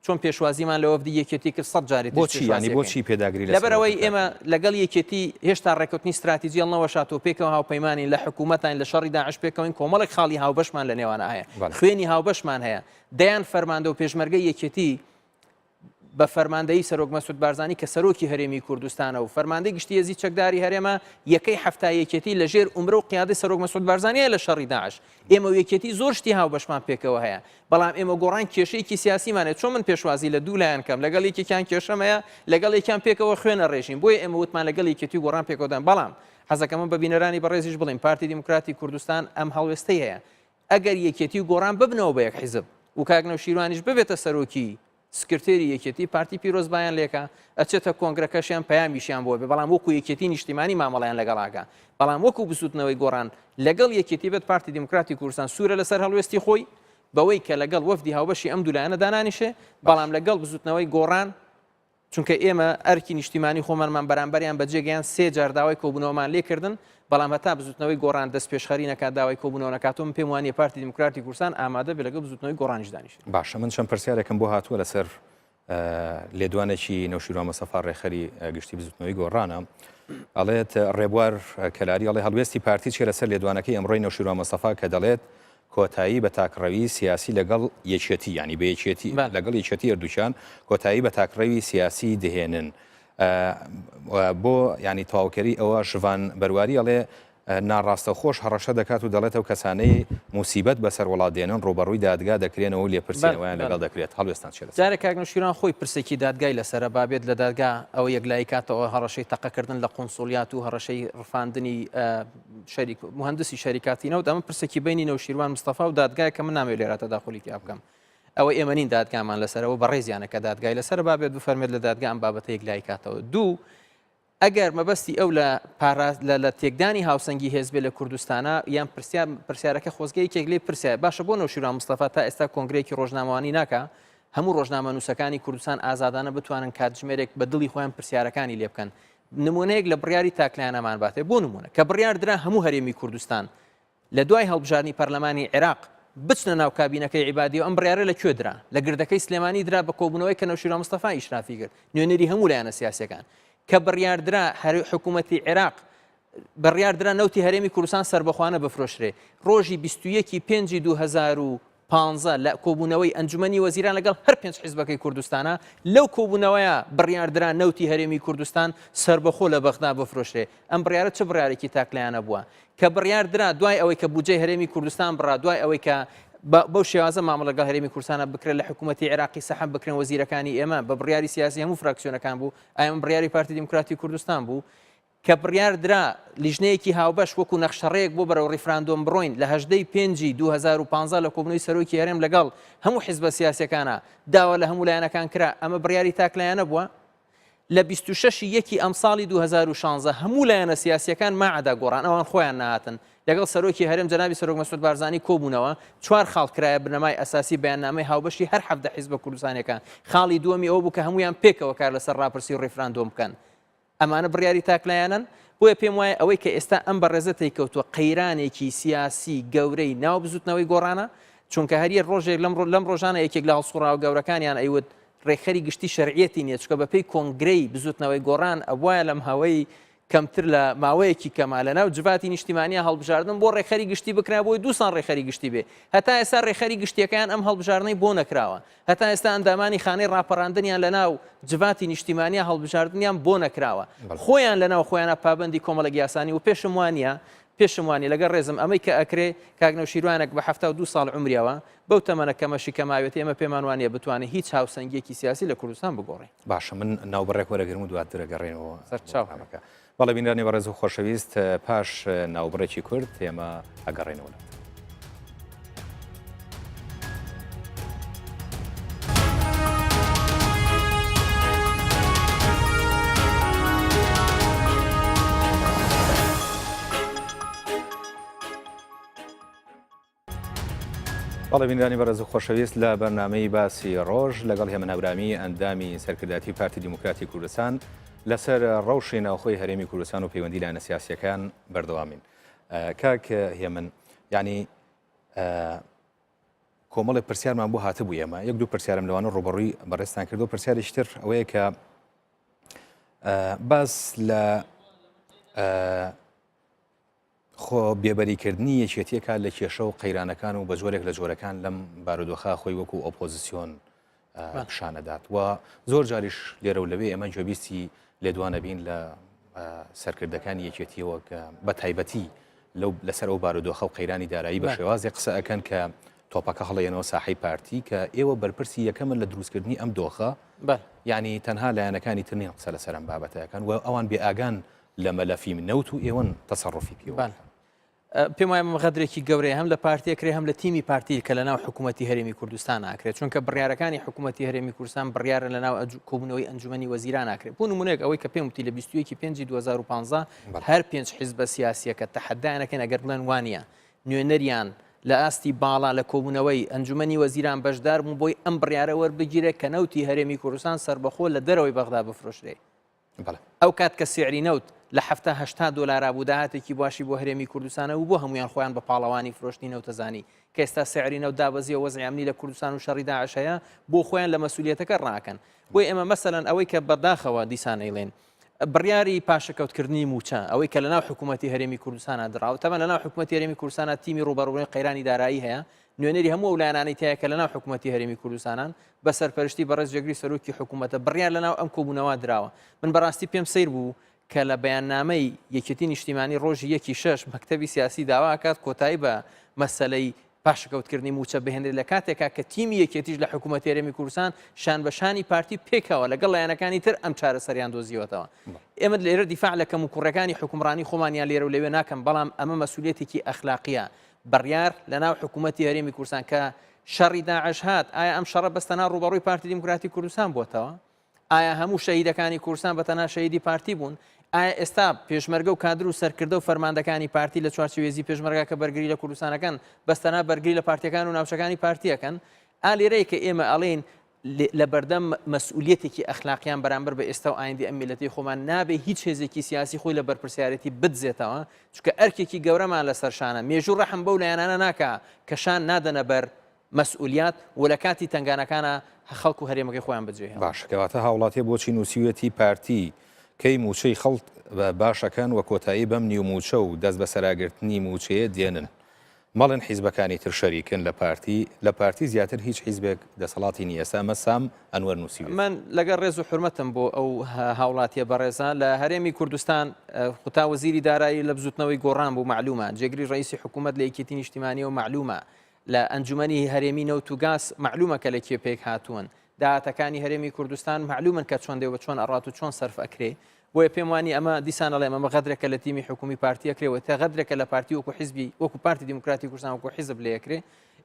[SPEAKER 2] چۆن پێشوازیمان لە وەفدی یەکێتی کرد 100 جاری
[SPEAKER 1] بۆچی پێداگری
[SPEAKER 2] لەبەرەوەی ئێمە لەگەڵ یەکێتی هێشتا ڕێکەوتنی استراتیجی هەڵنەوە شاتۆ پێکەوە هاوپەیمانی لە حکوومەتان لە شەڕی داعش پێکەوەین کۆمەڵێک خاڵی هاوبەشمان لە نێوانە هەیە خوێنی هاوبەشمان هەیە دەیان فەرماندە و پێشمەرگەی یەکێتی بە فەرماندەی سەرۆک مەسعود بارزانی کە سەرۆکی هەرێمی کوردستانە و فەرماندەی گشتی هێزی چەکداری هەرێمە یەکەی هەفتای یەکێتی لە ژێر عومرە و قیادەی سەرۆک مەسعود بارزانیە لە شەڕی داعش ئێمە و یەکێتی زۆر شتی هاوبەشمان پێکەوە هەیە بەڵام ئێمە گۆڕان کێشەیەکی سیاسیمانێت چۆن من پێشوازی لە دوو لایەن کەم لەگەڵ یەکێکیان کێشەمەیە لەگەڵ یەکیان پێکەوە خوێنە ڕێژین بۆیە ئێمە وتمان لەگەڵ یەکێتی و گۆڕان پێکەوەدان بەڵام حەزەکەمە بە بینەرانی بەڕێزیش بڵین پارتی دیموکراتی کوردستان ئەم هەڵوێستەی هەیە ئەگەر یەکێتی و گۆڕان ببنەوە بە یەک حیزب و کاک نەوشیروانیش ببێتە سەرۆکی سکرتێری یەکێتی پارتی پیرۆزبایان لێکە ئەچێتە کۆنگرەکەشیان پەیامیشیان بۆ بێ بەڵام وەکو یەکێتی نیشتیمانی مامەڵیان لەگەڵاکە بەڵام وەکو بسوتنەوەی گۆڕان لەگەڵ یەکێتی بێت پارتی دیموکراتی کوردستان سوورە لەسەر هەڵوێستی خۆی بەوەی کە لەگەڵ وەفدی هاوبەشی ئەم دوولایەنە دانانیشێ بەڵام لەگەڵ بزوتنەوەی گۆڕان چونکە ئێمە ئەرکی نیشتیمانی خۆمانمان بەرامبەریان بەجێگەیان سێ جار داوای کۆبوونەوەمان لێکردن بەڵام هەتا بزوتنەوەی گۆڕان دەست پێشخەری نەکات داوای کۆبوونەوە نەکاتەوە پێم وانییە پارتی دیموکراتی کوردستان ئامادە بێ لەگەڵ بزوتنەوەی گۆڕانیش دانیشێ
[SPEAKER 1] باشە من چەند پرسیارێکم بۆ هاتووە لەسەر لێدوانێکی نەوشیروان مەستەفا ڕێخەری گشتی بزوتنەوەی گۆڕانە ئەڵێت ڕێبوار کەلاری ئەڵێ هەڵوێستی پارتی چێ لەسەر لێدوانەکەی ئەمڕۆی نەوشیروان مەستەفا کە دەڵێت کۆتایی بە تاکڕەوی سیاسی لەگەڵ یەکێتی ینی بە یەکێتی لەگەڵ یەکێتی هەردووچان کۆتایی بە تاکڕەوی سیاسی دهێنن بۆ ینی تەواوکەری ئەوە شڤان بەرواری ئەڵێ ناڕاستە خۆش هەڕەشە دەکات و دەڵێتەوە کەسانەی موسیبەت بەسەر وڵاتدێنن ڕۆبەڕووی دادگا دەکرێنەوە و لێپرسیەوەیان لەگەڵ دەکرێت هەڵوێستان چێت
[SPEAKER 2] جارێ کاک نەوشیروان خۆی پرسێکی دادگای لەسەر بابێت لە دادگا ئەو یەکلای کاتەوە هەڕەشەی تەقەکردن لە قونسولیات و هەڕەشەی ڕفاندنی مهندسی شەریکاتینەوە ئەمە پرسێکی بینی نەوشیروان مستەفا و دادگای کە من نامێت لێرە تەداخولیکی بکەم ئەوە ئێمە نین دادگامان لەسەرەوە بەڕێزیانە کە دادگای لەسەر بابێت بفەرمێت لە دادگا ئەم بابەتە یەکلای کاتەوە دوو ئەگەر مەبەستی ئەو لە تێکدانی هاوسەنگی هێزبێ لە کوردستانە یان پرسیارەکە خۆزگەیەکێک لێ پرسیار باشە بۆ نەوشیروان مستەفا تا ئێستا کۆنگرێکی ڕۆژنامەوانی ناکە هەموو ڕۆژنامە نووسەکانی کوردستان ئازادانە بتوانن کاتژمێرێک بە دڵی خۆیان پرسیارەکانی لێ بکەن نمونەیەک لە بڕیاری تاکلایانەمان باتێ بۆ نمونە کە بڕیار درا هەموو هەرێمی کوردستان لە دوای هەڵبژارنی پەرلەمانی عێراق بچنە ناو کابینەکەی عیبادی و ئەم بڕیارە لە کوێ درا لە گردەکەی سلێمانی درا بە کۆبوونەوەی کە نەوشیرۆ مستەفا ئیشرافی کرد نوێنەری هەموو لایەنە سیاسیەکان کە بڕیاردرا حکوومەتی عێراق بڕیاردرا نەوتی هەرێمی کوردستان سربەخواانە بفرۆشرێ ڕۆژی 21 5 2015 لە کۆبوونەوەی ئەنجومەنی وەزیران لەگەڵ هەر 5 حیزبەکەی کوردستانە لەو کۆبوونەوەیە بڕیاردرا نەوتی هەرێمی کوردستان سربەخۆ لە بەغدا بفرۆشرێ ئەم بڕیارە چه بڕیارێکی تاکلایانە بووە کە بڕیاردرا دوای ئەوەی کە بودجەی هەرێمی کوردستان بڕا دوای ئەوەی کە بەو شێوازە مامەڵە لەگەڵ هەرێمی کوردستانە بکرێت لە حکوومەتی عێراقی سەحەب بکرێن وەزیرەکانی ئێمە بە بڕیاری سیاسی هەموو فراکسیۆنەکان بوو ئەم بڕیاری پارتی دیموکراتی کوردستان بوو کە بڕیاردرا لیژنەیەکی هاوبەش وەکو نەخشەڕەیەک بۆ بەرەو ڕیفراندۆم بڕۆین لە 18 5 2015 لە کۆبنەوەی سەرۆکی هەرێم لەگەڵ هەموو حیزبە سیاسیەکانە داوا لە هەموو لایەنەکان کرا ئەمە بڕیاری تاکلایانە بووە لە 26 یەکی ئەم ساڵی 2016 هەموو لایەنە سیاسیەکان ماعەدا گۆڕان ئەوان خۆیان نهاتن لەگەڵ سەرۆکی هەرێم جەنابی سەرۆک مەسعود بارزانی کۆبوونەوە 4 خاڵ کرایە بنەمای ئەساسی بەیاننامەی هاوبەشی هەر 17 حیزبە کوردستانیەکان خاڵی دووەمی ئەوە بوو کە هەمویان پێکەوە کار لەسەر ڕاپرسی و ڕیفراندۆم بکەن ئەمانە بڕیاری تاکلایانن بۆیە پێم وایە ئەوەی کە ئێستا ئەم بەڕێزە تێکەوتووە قەیرانێکی سیاسی گەورەی ناو بزوتنەوەی گۆڕانە چونکە هەریە ڕۆژێک لەم ڕۆژانە یەکێک لە هەڵسوڕاو گەورەکانیان ئەیوت ڕێکخەری گشتی شەرعیەتی نییە چکە بەپێی کۆنگرەی بزوتنەوەی گۆڕان ئەوایە لەم هەوەی کەمتر لە ماوەیەکی کەما لە ناو جڤاتی نیشتیمانیە هەڵبژاردن بۆ ڕێکخەری گشتی بکرا بۆی دووسان ڕێکخەری گشتی بێ هەتا ئێستا ڕێکخەری گشتیەکان ئەم هەڵبژاردنەی بۆ نەکراوە هەتا ئێستا ئەندامانی خانەی ڕاپەڕاندنیان لە ناو جڤاتی نیشتیمانیە هەڵبژاردنیان بۆ نەکراوە خۆیان لە ناو خۆیانە پابەندی کۆمەڵە یاسانی و پێشم وانە لەگەڵ ڕێزم ئەمەی کە ئەکرێ کاگنەوشیروانێک بە 72 ساڵ عمریەوە بەو تەمەنە کەمەشی کەماوێت ئێمە پێمان وانە بتوانێت هیچ هاوسەنگێکی سیاسی لە کوردستان بگۆڕێ
[SPEAKER 1] باشە من ناوبڕێک وەرەگرم و دواتر دەگەڕێنەوە سەرچاوەکە بەڵێ بینرانی بەڕێز و خۆشەویست پاش ناوبڕێکی کورد ئێمە ئەگەڕێنەوە بەڵێ بینرانی بەڕێز و خۆشەویست لە بەرنامەی باسی ڕۆژ لەگەڵ هێمن هەورامی ئەندامی سەرکرداتی پارتی دیموکراتی کوردستان لەسەر ڕەوشی ناوخۆی هەرێمی کوردستان و پەیوەندی لایەنە سیاسیەکان بەردەوامین کاک هێمن ینی کۆمەڵی پرسیارمان بۆ هاتبوو ئێمە یەک دوو پرسیارم لەوانە ڕوبەڕووی بەڕێستان کردو پرسیارێکی تر ئەوەیە کە باس لە خۆ بێبەریکردنی یەکێتیەکە لە کێشە و قەیرانەکان و بە جۆرێک لە جۆرەکان لەم بارودۆخە خۆی وەکو ئۆپۆزیسیۆن پیشانەدات و زۆر جاریش لێرە و لەوێ ئێمە جۆبیستی لێدوانە بین لە سەرکردەکانی یەکێتیەوە کە بە تایبەتی لەسەر ئەو بارودۆخە و قەیرانی دارایی بە شێوازی قسە ئەکەن کە تۆپەکە هەڵەیەنەوە ساحەی پارتی کە ئێوە بەرپرسی یەکەمە لە دروستکردنی ئەم دۆخە یعنی تەنها لایەنەکانی تر نین قسە لەسەر ئەم بابەتەکەن و ئەوان بێ ئاگان لە مەلەفی نەوت و ئێوەن تەسەڕوفی پێوە
[SPEAKER 2] پێم وایە مەغەدرێکی گەورەیە هەم لە پارتیەکرێ هەم لە تیمی پارتی کە لە ناو حکوومەتی هەرێمی کوردستان ئاکرێت چونکە بڕیارەکانی حکوومەتی هەرێمی کوردستان بڕیارە لە ناو کۆبوونەوەی ئەنجومەنی وەزیران ئاکرێت بۆ نمونەیەک ئەوەی کە پێم وتی لە 21 5 2015 هەر 5 حیزبە سیاسیەکە تەحەدایانەکەن ئەگەر بڵێن وانە نوێنەریان لە ئاستی باڵا لە کۆبوونەوەی ئەنجومەنی وەزیران بەشدار بوون بۆی ئەم بڕیارە وەربگیرێت کە نەوتی هەرێمی کوردستان سربەخۆ لە دەرەوەی بەغدا بفرۆشرێ ئەو کات کە سعری نەوت لە 70 دلار بوو داهاتێکی باشی بۆ هەرێمی کوردستانە و بۆ هەمویان خۆیان بە پاڵەوانی فرۆشتنی نەوتەزانی کە ئێستا سعری نەوت دابەزیە وەزعی ئەمنی لە کوردستان و شەڕی داعشەیە بۆ خۆیان لە مەسئولیەتەکە ڕاکەن بۆی ئێمە مەسەلەن ئەوەی کە بەداخەوە دیسان ئەیڵێن بڕیاری پاشەکەوتکردنی موچە ئەوەی کە لە ناو حکوومەتی هەرێمی کوردستانە دراوە تەمەن لە ناو حکوومەتی هەرێمی کوردستانە تیمی ڕوبەڕووی قەیرانی دارایی هەیە نوێنەری هەموو لایەنانی تایە کە لە ناو حکوومەتی هەرێمی کوردستانان بە سەرپەرشتی بەڕێز جێگری سەرۆکی حکوومەتە بڕیار لە ناو ئەم کۆبوونەوە دراوە من بەڕاستی پێم سیر بوو کە لە بەیاننامەی یەکێتی نیشتیمانی ڕۆژی 1/6 مەکتەبی سیاسی داوا کات کۆتایی بە مەسەلەی پاشەکەوتکردنی موچە بهێنرێت لە کاتێکا کە تیمی یەکێتیش لە حکوومەتی هەرێمی کوردستان شان بە شانی پارتی پێکەوە لەگەڵ لایەنەکانی تر ئەم چارەسەریان دۆزیوەتەوە ئێمە لێرە دیفاع لە کەم و کوڕەکانی حکومڕانی خۆمانیان لێرە و لەوێ ناکەم بەڵام ئەمە مەسئولیەتێکی ئەخلاقیە بڕیار لە ناو حکوومەتی هەرێمی کوردستان کە شەڕی داعش هات ئایا ئەم شەڕە بەستەنا ڕوبەڕووی پارتی دیموکراتی کوردستان بووەتەوە ئایا هەموو شەهیدەکانی کوردستان بەتەنها شەهیدی پارتی بوون ئایا ئێستا پێشمەرگە و کادر و سەرکردە و فەرماندەکانی پارتی لە چوارچێوێزی پێشمەرگا کە بەرگری لە کوردستانەکەن بەستەنا بەرگری لە پارتیەکان و ناوچەکانی پارتیەکەن ئالێرەیە کە ئێمە ئەڵێن لە بەردەم مەسئولیەتێکی ئەخلاقیان بەرامبەر بە ئێستا و ئایندی ئەم میلەتی خۆمان نابێ هیچ هێزێکی سیاسی خۆی لە بەرپرسیارەتی بدزێتەوە چونکە ئەرکێکی گەورەمان لەسەر شانە مێژوو ڕەحم بەو لایەنانە ناکا کە شان نادەنە بەر مەسئولیات و لە کاتی تنگانەکانە خەڵک و هەرێمەکەی خۆیان بجێ
[SPEAKER 1] باش کەواتە هاوڵاتی بۆچی نووسیوەتی پارتی کەی موچەی خەڵک باشەکان وە کۆتایی بەم نیو موچە و دەست بە سەراگرتنی موچەیە دێنن مەڵێن حیزبەکانی تر شەریکن لە پارتی زیاتر هیچ حیزبێک دەسەڵاتی نیە ئێستا مەسام ئەنوەر نووسیوێت
[SPEAKER 2] من لەگەڵ ڕێز و حرمەتم بۆ ئەو هاوڵاتیە بەڕێزان لە هەرێمی کوردستان خوتا وەزیری دارایی لە بزوتنەوەی گۆڕان بوو معلومە جێگری ڕئیسی حکوومەت لە یەکێتی نیشتیمانیە و معلومە لە ئەنجومەنی هەرێمی نەوت و گاز معلومە کە لە کێ پێک هاتوون داهاتەکانی هەرێمی کوردستان معلومن کە چۆن دێوە چۆن ئەڕات و چۆن سەرف ئەکرێ بۆیە پێم وانی ئەمە دیسان ئەڵێم ئەمە غەدرێکە لە تیمی حکومی پارتیەکرێەوە تا غەدرێکە لە پارتی وەکو حیزبی وەکو پارتی دیموکراتی کوردستان وەکو حیزب لێکرێ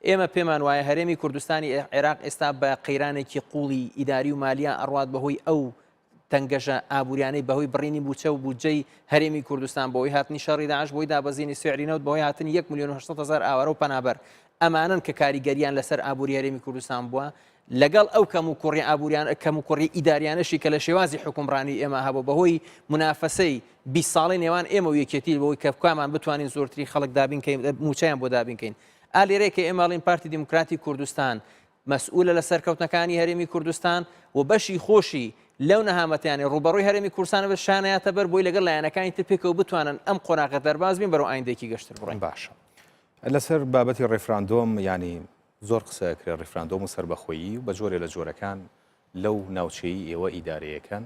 [SPEAKER 2] ئێمە پێمان وایە هەرێمی کوردستانی عێراق ئێستا بە قەیرانێکی قوڵی ئیداری و مالیە ئەڕوات بەهۆی ئەو تەنگەژە ئابوووریانەی بەهۆی بڕینی بووچە و بودجەی هەرێمی کوردستان بۆی هاتنی شەڕی داعش بۆی دابەزینی سوێری نەوت بەهۆی هاتنی 1,800,000 ئاوارە و پەنابەر ئەمانن کە کاریگەریان لەسەر ئابووری هەرێمی کوردستان بووە لەگەڵ ئەو کەم و کوڕی ئابووریان کەم و کوڕی ئیداریانەشی کە لە شێوازی حکومڕانی ئێمە هەبوو بەهۆی منافەسەی 20 ساڵی نێوان ئێمە و یەکێتی بەوەی کە بکامان بتوانین زۆرتری خەڵک دابینکەین موچەیان بۆ دابینکەین ئالێرەیە کە ئێمەڵین پارتی دیموکراتی کوردستان مەسئولە لە سەرکەوتنەکانی هەرێمی کوردستان و بەشی خۆشی لەو نەهامەتیانی ڕوبەڕووی هەرێمی کوردستان بە شانایەتە بەر بۆی لەگەڵ لایەنەکانی تر پێکەوە بتوانن ئەم قۆناغە دەرباز بین بەرەو ئایندێکی گەشتر بڕۆین
[SPEAKER 1] باشە لەسەر بابەتی ڕێفراندۆم ینی زۆر قسەکرێ ڕێفراندۆم و سربەخۆیی و بە جۆرێ لە جۆرەکان لەو ناوچەی ئێوە ئیدارەیەکەن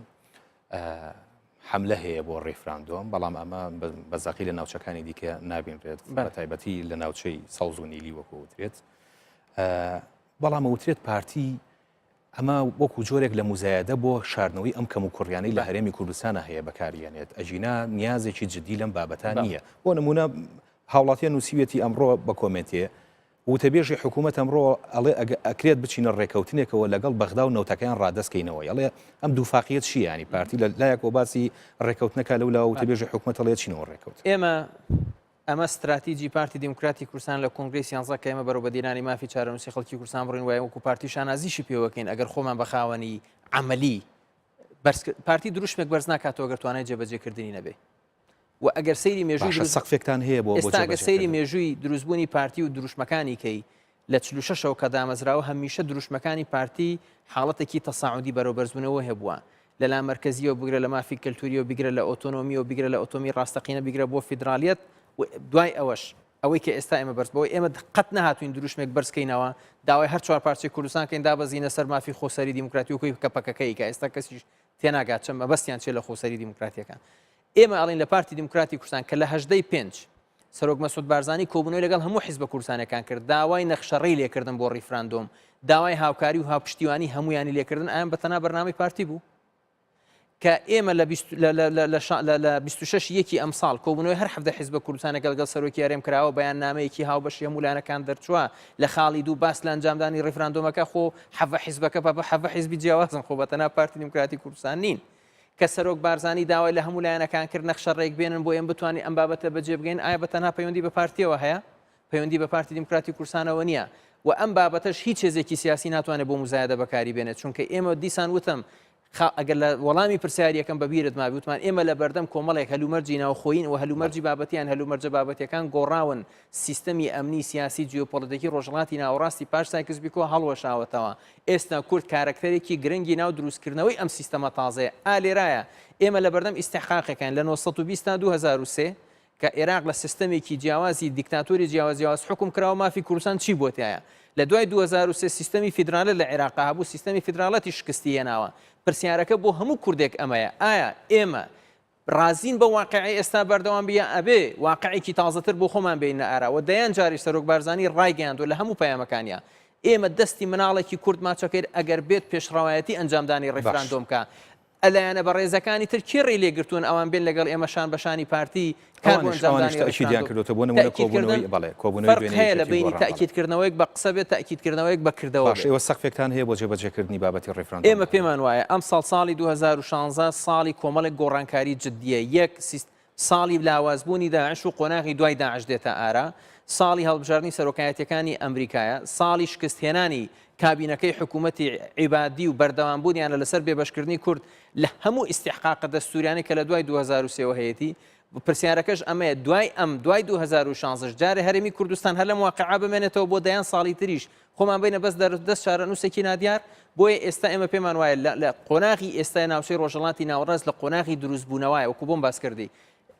[SPEAKER 1] حملە هەیە بۆ ڕێفراندۆم بەڵام ئەمە بەزاقی لە ناوچەکانی دیکە نابینرێت بە تایبەتی لە ناوچەی سەوز و نیلی وەکو وترێت بەڵام وترێت پارتی ئەمە وەکو جۆرێک لە مزایدە بۆ شاردنەوەی ئەم کەم و کوڕیانەی لە هەرێمی کوردستانە هەیە بەکاریانێت ئەژینا نیازێکی جدی لەم بابەتان نییە بۆ نمونە هاوڵاتیە نووسیوێتی ئەمڕۆ بە کۆمنتێ وتەبێژی حکوومەت ئەمڕۆ ئەڵێ ئەکرێت بچینە ڕێکەوتنێکەوە لەگەڵ بەغدا و نەوتەکەیان ڕادەستکەینەوە ئەڵێ ئەم دووفاقیەت چی ینی پارتی لە لایەک و باسی ڕێکەوتنەکە لەولا وتەبێژی حکوومەت ئەڵێ چینەوە ڕێکەوت
[SPEAKER 2] ئەمە استراتیجی پارتی دیموکراتی کوردستان لە کۆنگرێسی 11 کە ئێمە بەرەو بەدیرانی مافی چارەنووسی خەڵکی کوردستان بڕین وایە وەکو پارتی شانازیشی پێوەکەین ئەگەر خۆمان بەخاوەنی عملی پارتی دروشمێک بەرز ناکاتەوە ئەگەر توانای جێبەجێکردنی نەبێ و ئەگەر سەیری مێژووی
[SPEAKER 1] سەقفێکتان هەیە بۆ
[SPEAKER 2] ئێستا ئەگەر سەیری مێژووی دروستبوونی پارتی و دروشمەکانی کەی لە 46ەوە کە دامەزراوە هەمیشە دروشمەکانی پارتی حاڵەتێکی تەساعودی بەرەو بەرزبوونەوە هەبووە لەلا مەرکەزیەوە بگرە لە مافی کەلتوریەوە بگرە لە ئۆتۆنۆمی و بگرە لە ئۆتۆمی ڕاستەقینە بگرە بۆ فیدرالیەت دوای ئەوەش ئەوەی کە ئێستا ئێمە بەرز بەوەی ئێمە قەت نەهاتوین دروشمێک بەرزکەینەوە داوای هەر چوار پارچەی کوردستانکەین دابەزینە سەر مافی خۆسەری دیموکراتی وەکوی کەپەکەکەی کە ئێستا کەسیش تێناگات چەند مەبەستیان چێ لە خۆسەری دیموکراتیەکان ئێمە ئەڵین لە پارتی دیموکراتی کوردستان کە لە 8/5 سەرۆک مەسعود بارزانی کۆبوونەوەی لەگەڵ هەموو حیزبە کوردستانەکان کرد داوای نەخشەڕەی لێکردن بۆ ڕیفراندۆم داوای هاوکاری و هاوپشتیوانی هەمویانی لێکردن ئایان بەتەنها بەرنامەی پارتی بوو کە ئێمە لە 26 یەکی ئەم ساڵ کۆبوونەوەی هەر حەفدە حیزبە کوردستانە گەڵگەڵ سەرۆکی یاریێم کراوە بەیان نامەیەکی هاوبەشی هەمولانەکان دەرچووە لە خاڵی دوو باس لە ئەنجامدانی ڕیفراندۆمەکە خۆ حەفە حیزبەکە بە حەفە حیزبی جیاوازن خۆ بەتەنها پارتی دیموکراتی کوردستان نین کە سەرۆک بارزانی داوای لە هەموو لایەنەکان کرد نەخشەڕێک بێنن بۆ ئێمە بتوانین ئەم بابەتە بەجێبگەین ئایا بەتەنها پەیوەندی بە پارتیەوە هەیە پەیوەندی بە پارتی دیموکراتی کوردستانەوە نییە و ئەم بابەتەش هیچ هێزێکی سیاسی ناتوانێت بۆ مزایدە بەکاری بێنێت چونکە ئێمە دیسان وتم ئەگەر لە وەڵامی پرسیاریەکەم بەبیرت ما بوتمان ئێمە لە بەردەم کۆمەڵێک هەلومەرجی ناوخۆین و هەلومەرجی بابەتیان هەلومەرجە بابەتەکان گۆڕاون سیستەمی ئەمنی سیاسی جیۆپۆلیتیکی ڕۆژهەڵاتی ناوەڕاستی پاش سایکسبیکۆ هەڵوەشاوەتەوە ئێستا کورد کارکتەرێکی گرنگی ناو دروستکردنەوەی ئەم سیستەمە تازەیە ئالێرایە ئێمە لە بەردەم ئیستحقاقەکان لە 1920 تا 2003 کە عێراق لە سیستەمێکی جیاوازی دیکتاتۆری جیاواز حکم کراوە مافی کوردستان چی بۆتایە لە دوای 2003 سیستەمی فیدرالە لە عێراق هەبوو سیستەمی فیدراڵەتی شکستی هێناوە پرسیارەکە بۆ هەموو کوردێک ئەمەیە ئایا ئێمە ڕازین بە واقعی ئێستا بەردەوام بیا ئەبێ واقعێکی تازەتر بۆ خۆمان بینە ئاراوە دەیان جاری سەرۆک بارزانی ڕایگەیاندوە لە هەموو پەیامەکانیە ئێمە دەستی مناڵێکی کورد ماچەکەیر ئەگەر بێت پێشڕەوایەتی ئەنجامدانی ڕێفراندۆمکە ئەلایەنە بە ڕێزەکانی تر کێڕی لێگرتوون ئەوان بێن لەگەڵ ئێمەشان بەشانی پارتی هەیە لە بینی تاکیدکردنەوەیک بە قسە بێت تاکیدکردنەوەیک بەکردەوە
[SPEAKER 1] ئێوە سەقفێکتان هەیە بۆ جێبەجێکردنی بابەتی ڕێفراندۆم
[SPEAKER 2] ئێمە پێمان وایە ئەم ساڵی 2016 ساڵی کۆمەڵێک گۆڕانکاری جددیە یەک ساڵی لاوازبوونی داعش و قۆناغی دوای داعش دێتە ئارا ساڵی هەڵبژاردننی سەرۆکایەتەکانی ئەمریکایە ساڵی شکستهێنانی کابینەکەی حکوومەتی عیبادی و بەردەوامبوونیانە لەسەر بێبەشکردنی کورد لە هەموو ئیستیحقاقە دەستوریانی کە لە دوای 2023 هەیەی پرسیارەکەش ئەمەیە دوای 2016 جارێ هەرێمی کوردستان هەر لە مواقعا بمێنێتەوە بۆ دەیان ساڵی تریش خۆمان بینە بەس دەست چارە نووسێکی نادیار بۆیە ئێستا ئێمە پێمان وایە لە قۆناغی ئێستای ناوچەی ڕۆژهەڵاتی ناوەڕاست لە قۆناغی دروستبوونەوەیە وەکو بۆم باس کردی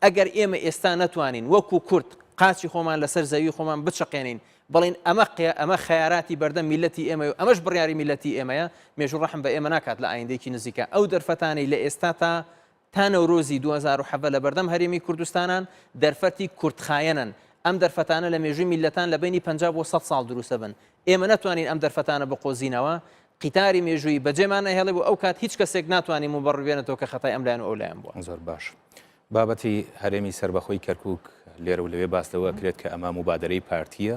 [SPEAKER 2] ئەگەر ئێمە ئێستا نەتوانین وەکو کورد قاچی خۆمان لەسەر زەوی خۆمان بچەقێنین بڵین ئەمە خەیاراتی بەردەم میلەتی ئێمە و ئەمەش بڕیاری میلەتی ئێمەیە مێژوو ڕەحم بە ئێمە ناکات لە ئایندێکی نزیکە ئەو دەرفەتانەی لە ئێستا تا نەورۆزی 2007 لە بەردەم هەرێمی کوردستانان دەرفەتی کورتخایەنن ئەم دەرفەتانە لە مێژووی میلەتان لە بینی 50 بۆ 100 ساڵ دروستە بن ئێمە ناتوانین ئەم دەرفەتانە بقۆزینەوە قیتاری مێژووی بەجێمان نەهێڵێ بۆ ئەو کات هیچ کەسێک ناتوانین مبڕ بێنێتەوە کە خەتای ئەملایەن و ئەولایەن بووە
[SPEAKER 1] زۆر باش بابەتی هەرێمی سربەخۆی کەرکووک لێرە و لەوێ باستەوە کرێت کە ئەمە مبادرەی پارتیە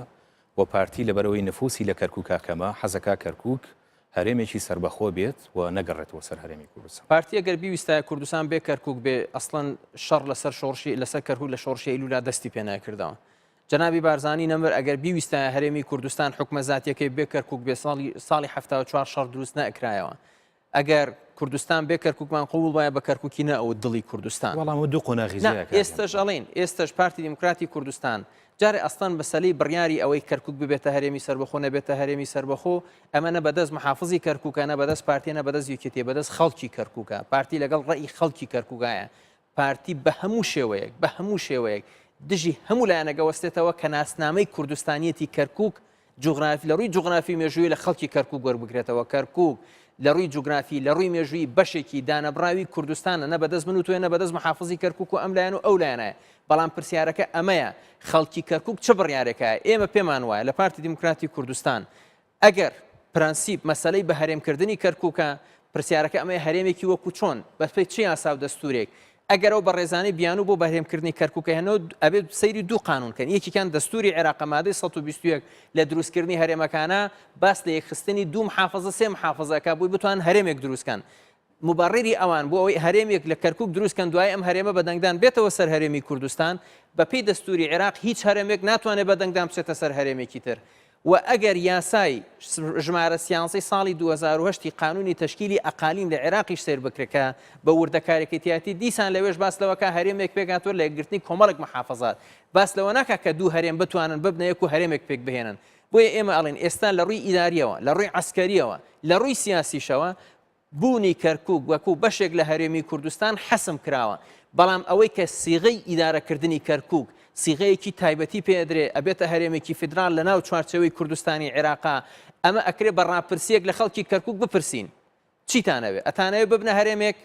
[SPEAKER 1] و پارتی لەبەرەوەی نفوسی لە کەرکووکا کەمە حەزەکە کەرکووک هەرێمێکی سربەخۆ بێت و نەگەڕێتەوە سەر هەرێمی کوردستان
[SPEAKER 2] پارتی ئەگەر بیویستایە کوردستان بێ کەرکووک بێ ئەسڵەن شەڕ لەسەر شۆڕشی لەسەر کەرکووک لە شۆڕشی ئەیلولا دەستی پێ ناکردەوە جەنابی بارزانی نەمر ئەگەر بیویستایە هەرێمی کوردستان حکومە زاتیەکەی بێ کەرکووک بێ ساڵی 74 شەڕ دروست نەئەکرایەوە ئەگەر کوردستان بێ کەرکووکمان قوبوڵ وایە بە کەرکووکی نە ئەو دڵی کوردستان
[SPEAKER 1] وەڵام دوو قۆناغی
[SPEAKER 2] ئێستش ئەڵێن ئێستش پارتی دیموکراتی کوردستان جارێ ئەستان بەسەلی بڕیاری ئەوەی کەرکووک ببێتە هەرێمی سربەخۆ نەبێتە هەرێمی سربەخۆ ئەمە نە بەدەست محافزی کەرکووکە نە بەدەست پارتی نە بەدەست یەکێتی بەدەست خەڵکی کەرکووکە پارتی لەگەڵ ڕێی خەڵکی کەرکووکایە پارتی بە هەموو شێوەیەک دژی هەموو لایەنەگە وەستێتەوە کە ناسنامەی کوردستانیەتی کەرکووک جوغرافی لە ڕووی جوغرافی مێژووی لە خەڵکی کەرکووک وەربگرێتەوە کەرکووک لە ڕووی جوگرافی لە ڕووی مێژووی بەشێکی دانەبراوی کوردستانە نە بەدەست من و توێ نە بەدەست محافزی کەرکووک و ئەم لایەن و ئەو لایەنایە بەڵام پرسیارەکە ئەمەیە خەڵکی کەرکووک چه بڕیارێکە ئێمە پێمان وایە لە پارتی دیموکراتی کوردستان ئەگەر پرەنسیب مەسەلەی بە هەرێمکردنی کەرکووکە پرسیارەکە ئەمەیە هەرێمێکی وەکو چۆن بەپێی چی یاسا و دەستورێک ئەگەرەوە بە ڕێزانەی بیانوو بۆ بەهرێمکردنی کەرکووکە هێنەوە ئەبێت سەیری دوو قانونکەن یەکیان دەستوری عێراق مادەی 121 لە دروستکردنی هەرێمەکانە باس لە یەکخستنی دوو محافظە سێ محافظەکە بووی بتوان هەرێمێک دروستکەن مبڕێری ئەوان بۆ ئەوەی هەرێمێک لە کەرکووک دروستکەن دوای ئەم هەرێمە بەدەنگدان بێتەوە سەر هەرێمی کوردستان بەپێی دەستوری عێراق هیچ هەرێمێک ناتوانێت بەدەنگدان بچێتە سەر هەرێمێکی تر و ئەگەر یاسای ژمارە سیانسی ساڵی 2010 قانونی تشکیلی ئەقالیم لە عێراقیش سیر بکرێکە بە وردەکارێکیتیاتی دیسان لەوێش باس لەوەکە هەرێمێک پێکاتوە لە یەکگرتنی کۆمەڵێک محافظات باس لەوە ناکە کە دوو هەرێم بتوانن ببنە یەک و هەرێمێک پێک بهێنن بۆیە ئێمە ئەڵێن ئێستا لە ڕووی ئیداریەوە لە ڕووی عسکەریەوە لە ڕووی سیاسیشەوە بوونی کەرکووک وەکو بەشێک لە هەرێمی کوردستان حەسم کراوە بەڵام ئەوەی کە سیغەی ئیدارەکردنی کەرکووک سیغەیەکی تایبەتی پێدرێ ئەبێتە هەرێمێکی فیدرال لە ناو چوارچەوەی کوردستانی عێراقا ئەمە ئەکرێ بە ڕاپرسیەک لە خەڵکی کەرکووک بپرسین چیتانەوێ ئەتانەوێ ببنە هەرێمێک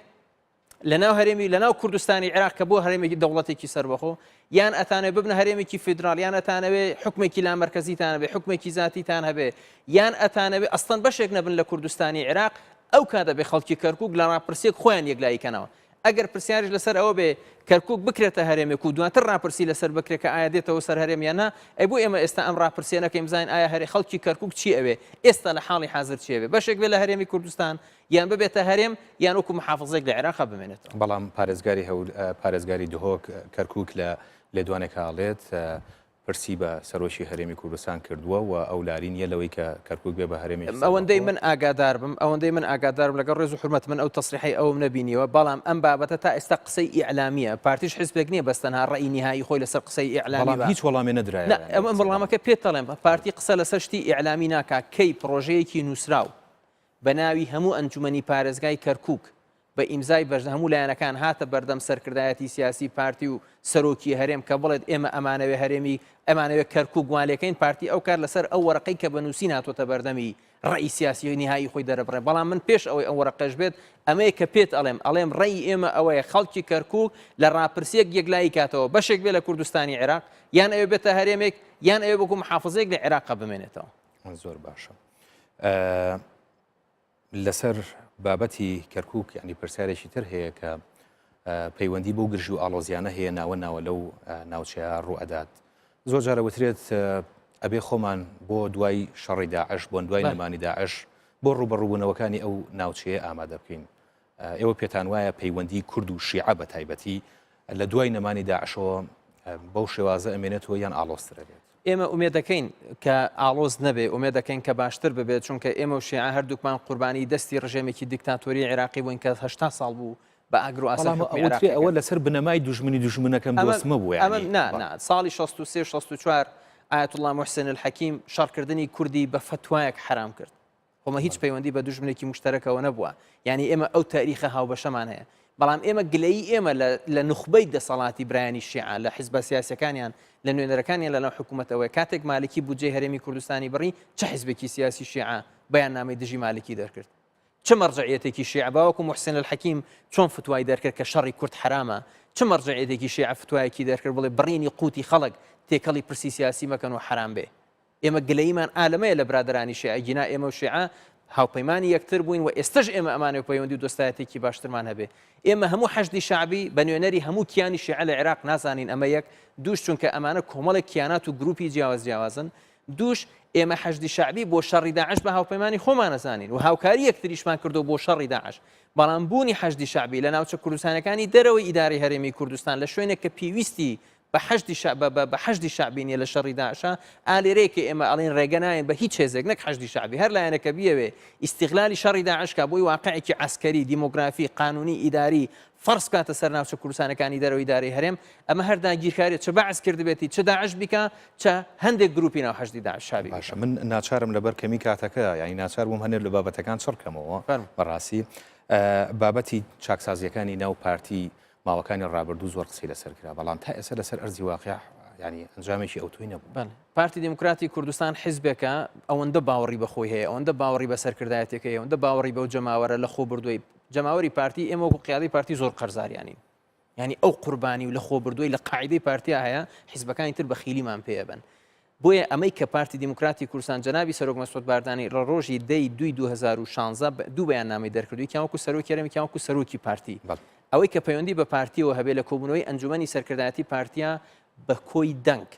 [SPEAKER 2] لە ناو هەرێمی لە ناو کوردستانی عێراق کە بۆ هەرێمێکی دەوڵەتێکی سەربەخۆ یان ئەتانەوێ ببنە هەرێمێکی فیدرال یان ئەتانەوێ حکمێکی لامەرکەزیتان هەبێ حکمێکی زاتیتان هەبێ یان ئەتانەوێ ئەستەن بەشێک نەبن لە کوردستانی عێراق ئەو کاتە بێ خەڵکی کەرکووک لە ڕاپرسیەک خۆیان یەکلایکەنەوە ئەگەر پرسیارش لەسەر ئەوە بێ کەرکووک بکرێتە هەرێمێک و دواتر ڕاپرسی لەسەر بکرێت کە ئایا دێتەوە سەر هەرێمیانە ئەی بۆ ئێمە ئێستا ئەم ڕاپرسیانەکەی بزانین ئایا هەرێ خەڵکی کەرکووک چی ئەوێ ئێستا لە حاڵی حاضر چی ئەوێ بەشێک بێ لە هەرێمی کوردستان یان ببێتە هەرێم یان وەکو محافظێک لە عێراق بمێنێتەوە
[SPEAKER 1] بەڵام پارێزگاری دهۆک کەرکووک لە لێدوانێک هاڵێت پرسی بە سەرۆشی هەرێمی کوردستان کردووە و ئەو لاری نیە لەوەی کە کەرکووک بێ بە هەرێمی
[SPEAKER 2] ئەوەندەی من ئاگادار بم ئەوەندەی من ئاگادار بم لەگەڵ ڕێز و حرمەت من ئەو تەسریحی ئەوم نەبینیوە بەڵام ئەم بابەتە تا ئێستا قسەی ئیعلامیە پارتیش حزبێک نییە بەستەنها ڕێی نهایی خۆی لەسەر قسەی ئیعلامی
[SPEAKER 1] هیچ وەڵامی نەدرایە
[SPEAKER 2] ئەمە وەڵامەکە پێت دەڵێم پارتی قسە لەسەر شتی ئیعلامی ناکا کەی پرۆژەیەکی نووسراو بە ناوی هەموو ئەنجومەنی پارێزگای کەرکووک بە ئیمزای بەرز هەموو لایەنەکان هاتە بەردەم سەرکردایەتی سیاسی پارتی و سەرۆکی هەرێم کە بڵێت ئێمە ئەمانەوێ هەرێمی ئەمانەوێت کەرکووک گوالەکەین پارتی ئەو کار لەسەر ئەو وەرەقەی کە بەنووسی ناتۆتە بەردەمی ڕێی سیاسی نهایی خۆی دەرەبڕێ بەڵام من پێش ئەوەی ئەو وەرەقەش بێت ئەمەیە کە پێت ئەڵێم ڕێی ئێمە ئەوەیە خەڵکی کەرکووک لە ڕاپرسیەک یەکلایی کاتەوە بەشێک بێ لە کوردستانی عێراق یان ئەوێ بێتە هەرێمێک یان ئەوێ بۆکو محافظەیەک لە عێراق بمێنێتەوە
[SPEAKER 1] زۆر باشە لەسەر بابەتی کەرکووک ینی پرسیارێکی تر هەیە کە پەیوەندی بۆ گرژی و ئاڵۆزیانە هەیە ناوە لەو ناوچەیە ڕوئەدات زۆر جارە وترێت ئەبێ خۆمان بۆ دوای شەڕی داعش بۆ دوای نەمانی داعش بۆ ڕوبەڕووبوونەوەکانی ئەو ناوچەیە ئامادە بکەین ئێوە پێتان وایە پەیوەندی کورد و شیعە بە تایبەتی لە دوای نەمانی داعشەوە بەو شێوازە ئەمێنێتەوە یان ئاڵۆزترە بێت
[SPEAKER 2] ئێمە ئومێ دەکەین کە ئاڵۆز نەبێ ئومێ دەکەین کە باشتر ببێت چونکە ئێمە و شیعە هەردووکمان قوربانی دەستی ڕژێمێکی دیکتاتۆری عێراقی بووین کە 80 ساڵ بوو بە ئاگرو ئاسا
[SPEAKER 1] ئەوە لەسەر بنەمای دوژمنەکەم دۆستمە بوو
[SPEAKER 2] ئەمە ساڵی 63 64 ئاەت الله محسن الحەکیم شەڕکردنی کوردی بە فتوایەک حرام کرد خۆمە هیچ پەیوەندی بە دوژمنێکی مشتەرەکەوە نەبووە یعنی ئێمە ئەو تاریخە هاوبەشەمان هەیە بەڵام ئێمە گلەیی ئێمە لە نخبەی دەسەڵاتی برایانی شیعە لە حیزبە سیاسیەکانیان لە نوێنەرەکانیان لەناو حکوومەتەوەی کاتێک مالکی بودجێ هەرێمی کوردستانی بڕی چه حیزبێکی سیاسی شیعە بەیاننامەی دژی مالکی دەرکرد چه مەرجعیەتێکی شیعە باوەکو محسن الحەکیم چۆن فتوای دەرکرد کە شەڕی کورد حرامە چه مەرجعیەتێکی شیعە فتوایەکی دەرکرد بڵێ بڕینی قوتی خەڵک تێکەڵی پرسی سیاسی مەکەن و حرام بێ ئێمە گلەیمان ئالەمەیە لە برادرانی شیعە گینا ئێمە و شیعە هاوپەیمانی یەکتر بووین و ئێستش ئێمە ئەمانە پەیوەندی و دۆستایەتێکی باشترمان هەبێ ئێمە هەموو حەشدی شعبی بە نوێنەری هەموو کیانی شیعە لە عێراق نازانین ئەمە یەک دووش چونکە ئەمانە کۆمەڵێک کیانات و گروپی جیاوازن دووش ئێمە حەشدی شعبی بۆ شەڕی داعش بە هاوپەیمانی خۆمان نەزانین و هاوکاری یەکتریشمان کردو بۆ شەڕی داعش بەڵام بوونی حەشدی شعبی لە ناوچە کوردستانەکانی دەرەوەی ئیداری هەرێمی کوردستان لە شوێنێک کە پێویستی بە حەشدی شعبینیە لە شەڕی داعشە ئالێرەیەکە ئێمە ئەڵێن ڕێگە نایەن بە هیچ هێزێک نەک حەشدی شعبی هەر لایەنەکە بیەوێ ئیستیغلالی شەڕی داعشکا بۆی واقعێکی عسکەری دیموگرافی قانونی ئیداری فەرز کاتە سەر ناوچە کوردستانەکانی دەرەوەی ئیداری هەرێم ئەمە هەر داگیرکاریت چه بەعس کردبێتی چه داعش بیکە چه هەندێک گروپی ناو حەشدی داعش شابی
[SPEAKER 1] باشە من ناچارم لەبەر کەمی کاتەکە یعنی ناچار بووم هەنێر لە بابەتەکان چڕکەمەوە بەڕاستی بابەتی چاکسازیەکانی ناو پارتی ماوەکانی ڕابردوو زۆر قسەی لەسەر کرا بەڵام تا ئێستا لەسەر ئەرزی واقع ینی ئەنجامێکی ئەوتوی نەبوو
[SPEAKER 2] پارتی دموکراتی کوردستان حیزبێکە ئەوەندە باوەڕی بەخۆی هەیە ئەوەندە باوەڕی بە سەرکردایەتێکە ئەوەندە باوەڕی بەو جەماوەرە لە خۆ بردووی جەماوەری پارتی ئێمە وەکو قیادەی پارتی زۆر قەرزاریانین ینی ئەو قوربانی و لە خۆ بردووی لە قاعدەی پارتیا هەیە حیزبەکانی تر بە خیلیمان پێبن بۆیە ئەمەی کە پارتی دموکراتی کوردستان جەنابی سەرۆک مەسعود باردانی لە ڕۆژی دەی 2016 دوو بەیاننامەی دەرکردووی کیاوەکو سەرۆکی هەرێمی کیاوەکو سەرۆکی پارتی ئەوەی کە پەیوەندی بە پارتیەوە هەبێ لە کۆبوونەوەی ئەنجومەنی سەرکردایەتی پارتیا بە کۆی دەنگ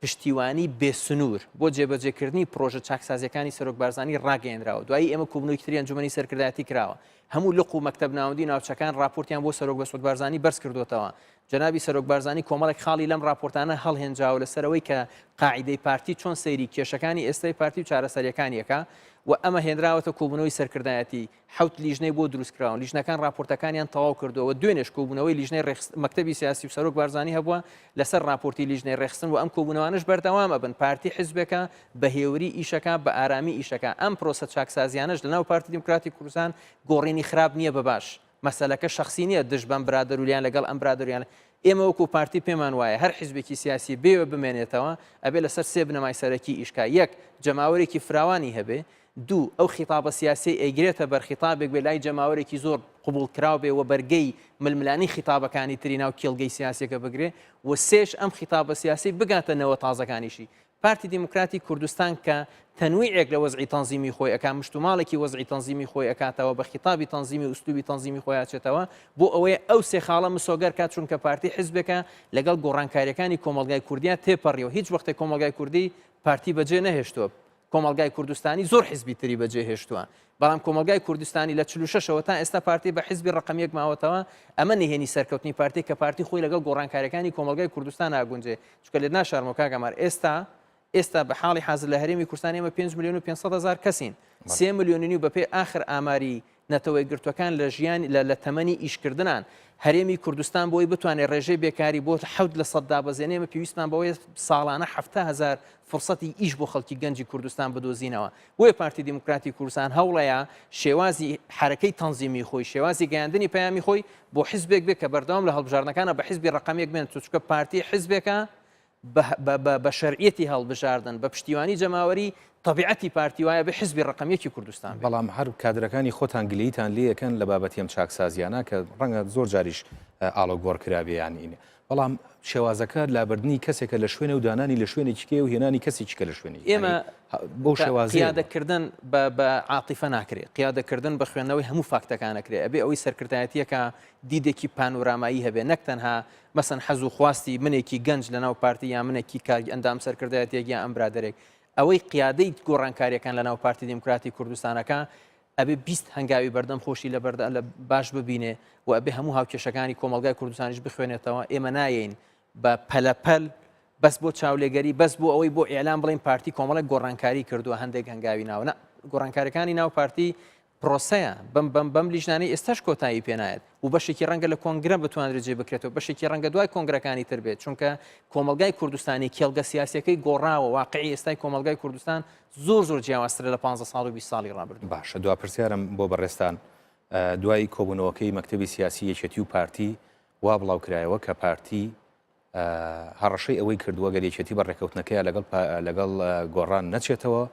[SPEAKER 2] پشتیوانی بێسنوور بۆ جێبەجێکردنی پرۆژە چاکسازیەکانی سەرۆک بارزانانی ڕاگەیەنراوە دوایی ئێمە کۆبوونەوەی تری ئەنجومەنی سەرکردایەتی کراوە هەموو لق و مەکتەب ناوەندی ناوچەکان راپۆرتیان بۆ سەرۆک مەسعود بارزانی بەرز کردوتەوە جەنابی سەرۆک بارزانی کۆمەڵێک خاڵی لەم راپۆرتانە هەڵهێنجاوە لەسەرەوەی کە قاعدەی پارتی چۆن سەیری کێشەکانی ئێستای پارتی و چارەسەریەکانیەکە و ئەمە هێنراوەتە کۆبوونەوەی سەرکردایەتی حوت لیژنەی بۆ دروستکراون لیژنەکان راپۆرتەکانیان تەواو کردووە دوێنێش کۆبوونەوەی لیژنەی مەکتەبی سیاسی و سەرۆک بارزانی هەبووە لەسەر راپۆرتی لیژنەی ڕێخستن و ئەم کۆبوونەوانش بەردەوامە بن پارتی حیزبەکە بە هێوری ئیشەکە بە ئارامی ئیشەکە ئەم پرۆسە چاکسازیانش لەناو پارتی دموکراتی کوردستان گۆڕینی خراپ نییە بەباش مەسەلەکە شخصی نییە دژ بەم برادەرولیان لەگەڵ ئەم برادریان ئێمە وەکو پارتی پێمان وایە هەر حیزبێکی سیاسی بێوە بمێنێتەوە ئەبێ لەسەر سێ بنەمای سەرەکی ئیشکا یەک جەماوەرێکی فراوانی هەبێ دوو ئەو خیتابە سیاسی ئەیگرێتە بەر خیتابێک بێ لای جەماوەرێکی زۆر قبول کراو بێ و بەرگەی ململانی خیتابەکانی تری ناو کێڵگەی سیاسیەکە بگرێ و سێش ئەم خیتابە سیاسی بگاتەنەوە تازەکانیشی پارتی دموکراتی کوردستان کە تەنویعێک لە وەزعی تەنزیمی خۆی ئەکا مشتوماڵێکی وەزعی تەنزیمی خۆی ئەکاتەوە بە خیتابی تەنزیمی و ئوسلوبی تەنزیمی خۆی ئاچێتەوە بۆ ئەوەیە ئەو سێ خاڵە مسۆگەر کات چونکە پارتی حیزبەکە لەگەڵ گۆڕانکاریەکانی کۆمەلگای کوردیان تێپەڕیەوە هیچ وەختێک کۆمەلگای کوردی پارتی بەجێ نەهێشتووە کۆمەلگای کوردستانی زۆر حیزبی تری بەجێ هێشتووە بەڵام کۆمەلگای کوردستانی لە 46ەوە تا ئێستا پارتی بە حیزبی ڕقەمیەک ماوەتەوە ئەمە نهێنی سەرکەوتنی پارتی کە پارتی خۆی لەگەڵ گۆڕانکاریەکانی کۆمەلگای کوردستان ئاگونجێ چکە لێ ناشارمەوە کاگەمار ئێستا بە حاڵی حاضر لە هەرێمی کوردستان ئێمە 5 ملیۆن و 500,000 کەسین 3 ملیۆنی و بەپێ ئاخر ئاماری نەتەوەی گرتوەکان لە ژیان لە تەمەنی ئیشکردنان هەرێمی کوردستان بۆی بتوانێت ڕێژەی بێکاری بۆ 7% دابەزێنێمە پێویستمان بەوەی ساڵانە 7,000 فرسەتی ئیش بۆ خەڵکی گەنجی کوردستان بدۆزینەوە بۆیە پارتی دموکراتی کوردستان هەوڵەیە شێوازی حرەکەی تەنزیمی خۆی شێوازی گەیاندنی پەیامی خۆی بۆ حیزبێک بێت کە بەردەوام لە هەڵبژاردنەکانە بە حیزبی ڕقەمێک بێن چونکە پارتی حیزبێکە بە شەرعیەتی هەڵبژاردن بە پشتیوانی جەماوەری طبیعەتی پارتی وایە بە حیزبی ڕقەمیەکی کوردستان
[SPEAKER 1] بەڵام هەر کادرەکانی خۆتان گلەیتان لێەکەن لە بابەتی ئەم چاکسازیانە کە ڕەنگە زۆر جاریش ئاڵۆگۆڕ کرابێ یانینە بەڵام شێوازەکە لابردنی کەسێکە لە شوێنە و دانانی لە شوێنێکی کێ و هێنانی کەسێکە لە شوێنی
[SPEAKER 2] ئێمە
[SPEAKER 1] بۆ شێوازی
[SPEAKER 2] قیادەکردن بە عاتیفە ناکرێت قیادەکردن بە خوێندنەوەی هەموو فاکتەکانەکرێت ئەبێ ئەوەی سەرکردایەتیەکە دیدێکی پانۆرامایی هەبێ نەک تەنها مەسەن حەز و خواستی منێکی گەنج لەناو پارتی یا منێکی کاری ئەندام سەرکردایەتیەک یا ئەم برادەرێک ئەوەی قیادەی گۆڕانکاریەکان لەناو پارتی دموکراتی کوردستانەکە ئەبێ 20 هەنگاوی بەردەم خۆشی لە باش ببینێ و ئەبێ هەموو هاوکێشەکانی کۆمەلگای کوردستانیش بخوێنێتەوە ئێمە نایەین بە پەلەپەل بەس بۆ چاولێگەری بەس بۆ ئەوەی بۆ ئێلان بڵین پارتی کۆمەڵک گۆڕانکاری کردووە هەندێک هەنگاوی ناوە گۆڕانکاریەکانی ناو پارتی پرۆسەیە بەم لیژنانەی ئێستاش کۆتایی پێنایەت و بەشێکی ڕەنگە لە کۆنگرە بتوانێت جێ بکرێتەوە بەشێکی ڕەنگە دوای کۆنگرەکانی تر بێت چونکە کۆمەلگای کوردستانی کێڵگە سیاسەکەی گۆڕاوە واقعی ئێستای کۆمەلگای کوردستان زۆر جیاوازترە لە 15 ساڵ و 20 ساڵی ڕابردوو.
[SPEAKER 1] باشە دوا پرسیارم بۆ بەڕێستان دوای کۆبوونەوەکەی مەکتەبی سیاسی یەکێتی و پارتی وا بڵاو کرایەوە کە پارتی هەڕەشەی ئەوەی کردووە گەلێکێتی بە ڕێکەوتنەکەی لەگەڵ گۆڕان نەچێتەوە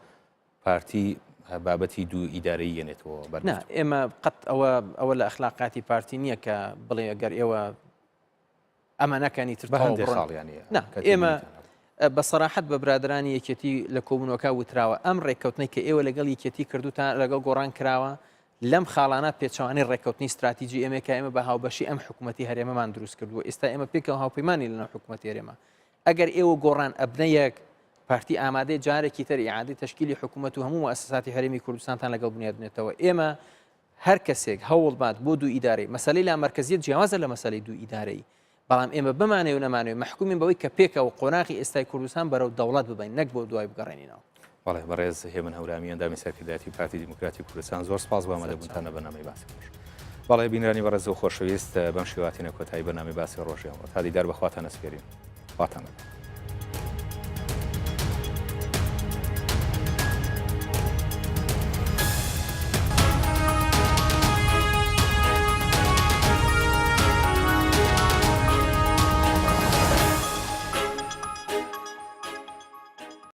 [SPEAKER 1] پارتی بابەتی دوو ئیدارەی یەنێتەوە
[SPEAKER 2] نه ئێمە قەت ئەوە لە ئەخلاقاتی پارتی نییە کە بڵێ ئەگەر ئێوە ئەمە نەکەنی تر ئێمە بە سەراحەت بە برادرانی یەکێتی لە کۆبوونەوەکە وتراوە ئەم ڕێککەوتنەی کە ئێوە لەگەڵ یەکێتی کردوتان لەگەڵ گۆڕان کراوە لەم خاڵانە پێچوانی ڕێککەوتنی استراتیژی ئێمە کە ئێمە بە هاوبەشی ئەم حکوومەتی هەرێمەمان دروست کردووە ئێستا ئێمە پێکەوە هاوپەیمانی لەناو حکوومەتی هەرێمە ئەگەر ئێوە گۆڕان ئەبنەیەک پارتی ئامادەی جارێکی تر ئیعادەی تشکیلی حکوومەت و هەموو مؤسساتی هەرێمی کوردستانتان لەگەڵ بنیادنێتەوە ئێمە هەر کەسێک هەوڵبات بۆ دوو ئیدارەی مەسەلەی لا مەرکەزیەت جیاوازە لە مەسەلەی دوو ئیدارەی بەڵام ئێمە بمانێ و نەمانوێ محکومین بەوەی کە پێکەوە قۆناغی ئێستای کوردستان بەرەو دەوڵەت ببین نەک بۆ دوای بگەڕێنینەوە.
[SPEAKER 1] بەڵێ بەڕێز هێمن هەورامی ئەندامی سەرکردایەتی پارتی دیموکراتی کوردستان زۆر سپاس بۆ ئامادەبوونتانە بەنامەی باسی ڕۆژ. بەڵێ بینرانی بەڕێز و خۆشەویست بەم شێواتینە کۆتایی بەنامەی باسی ڕۆژیەوە تا دیدار بەخواتان ئەسپێرین خواتان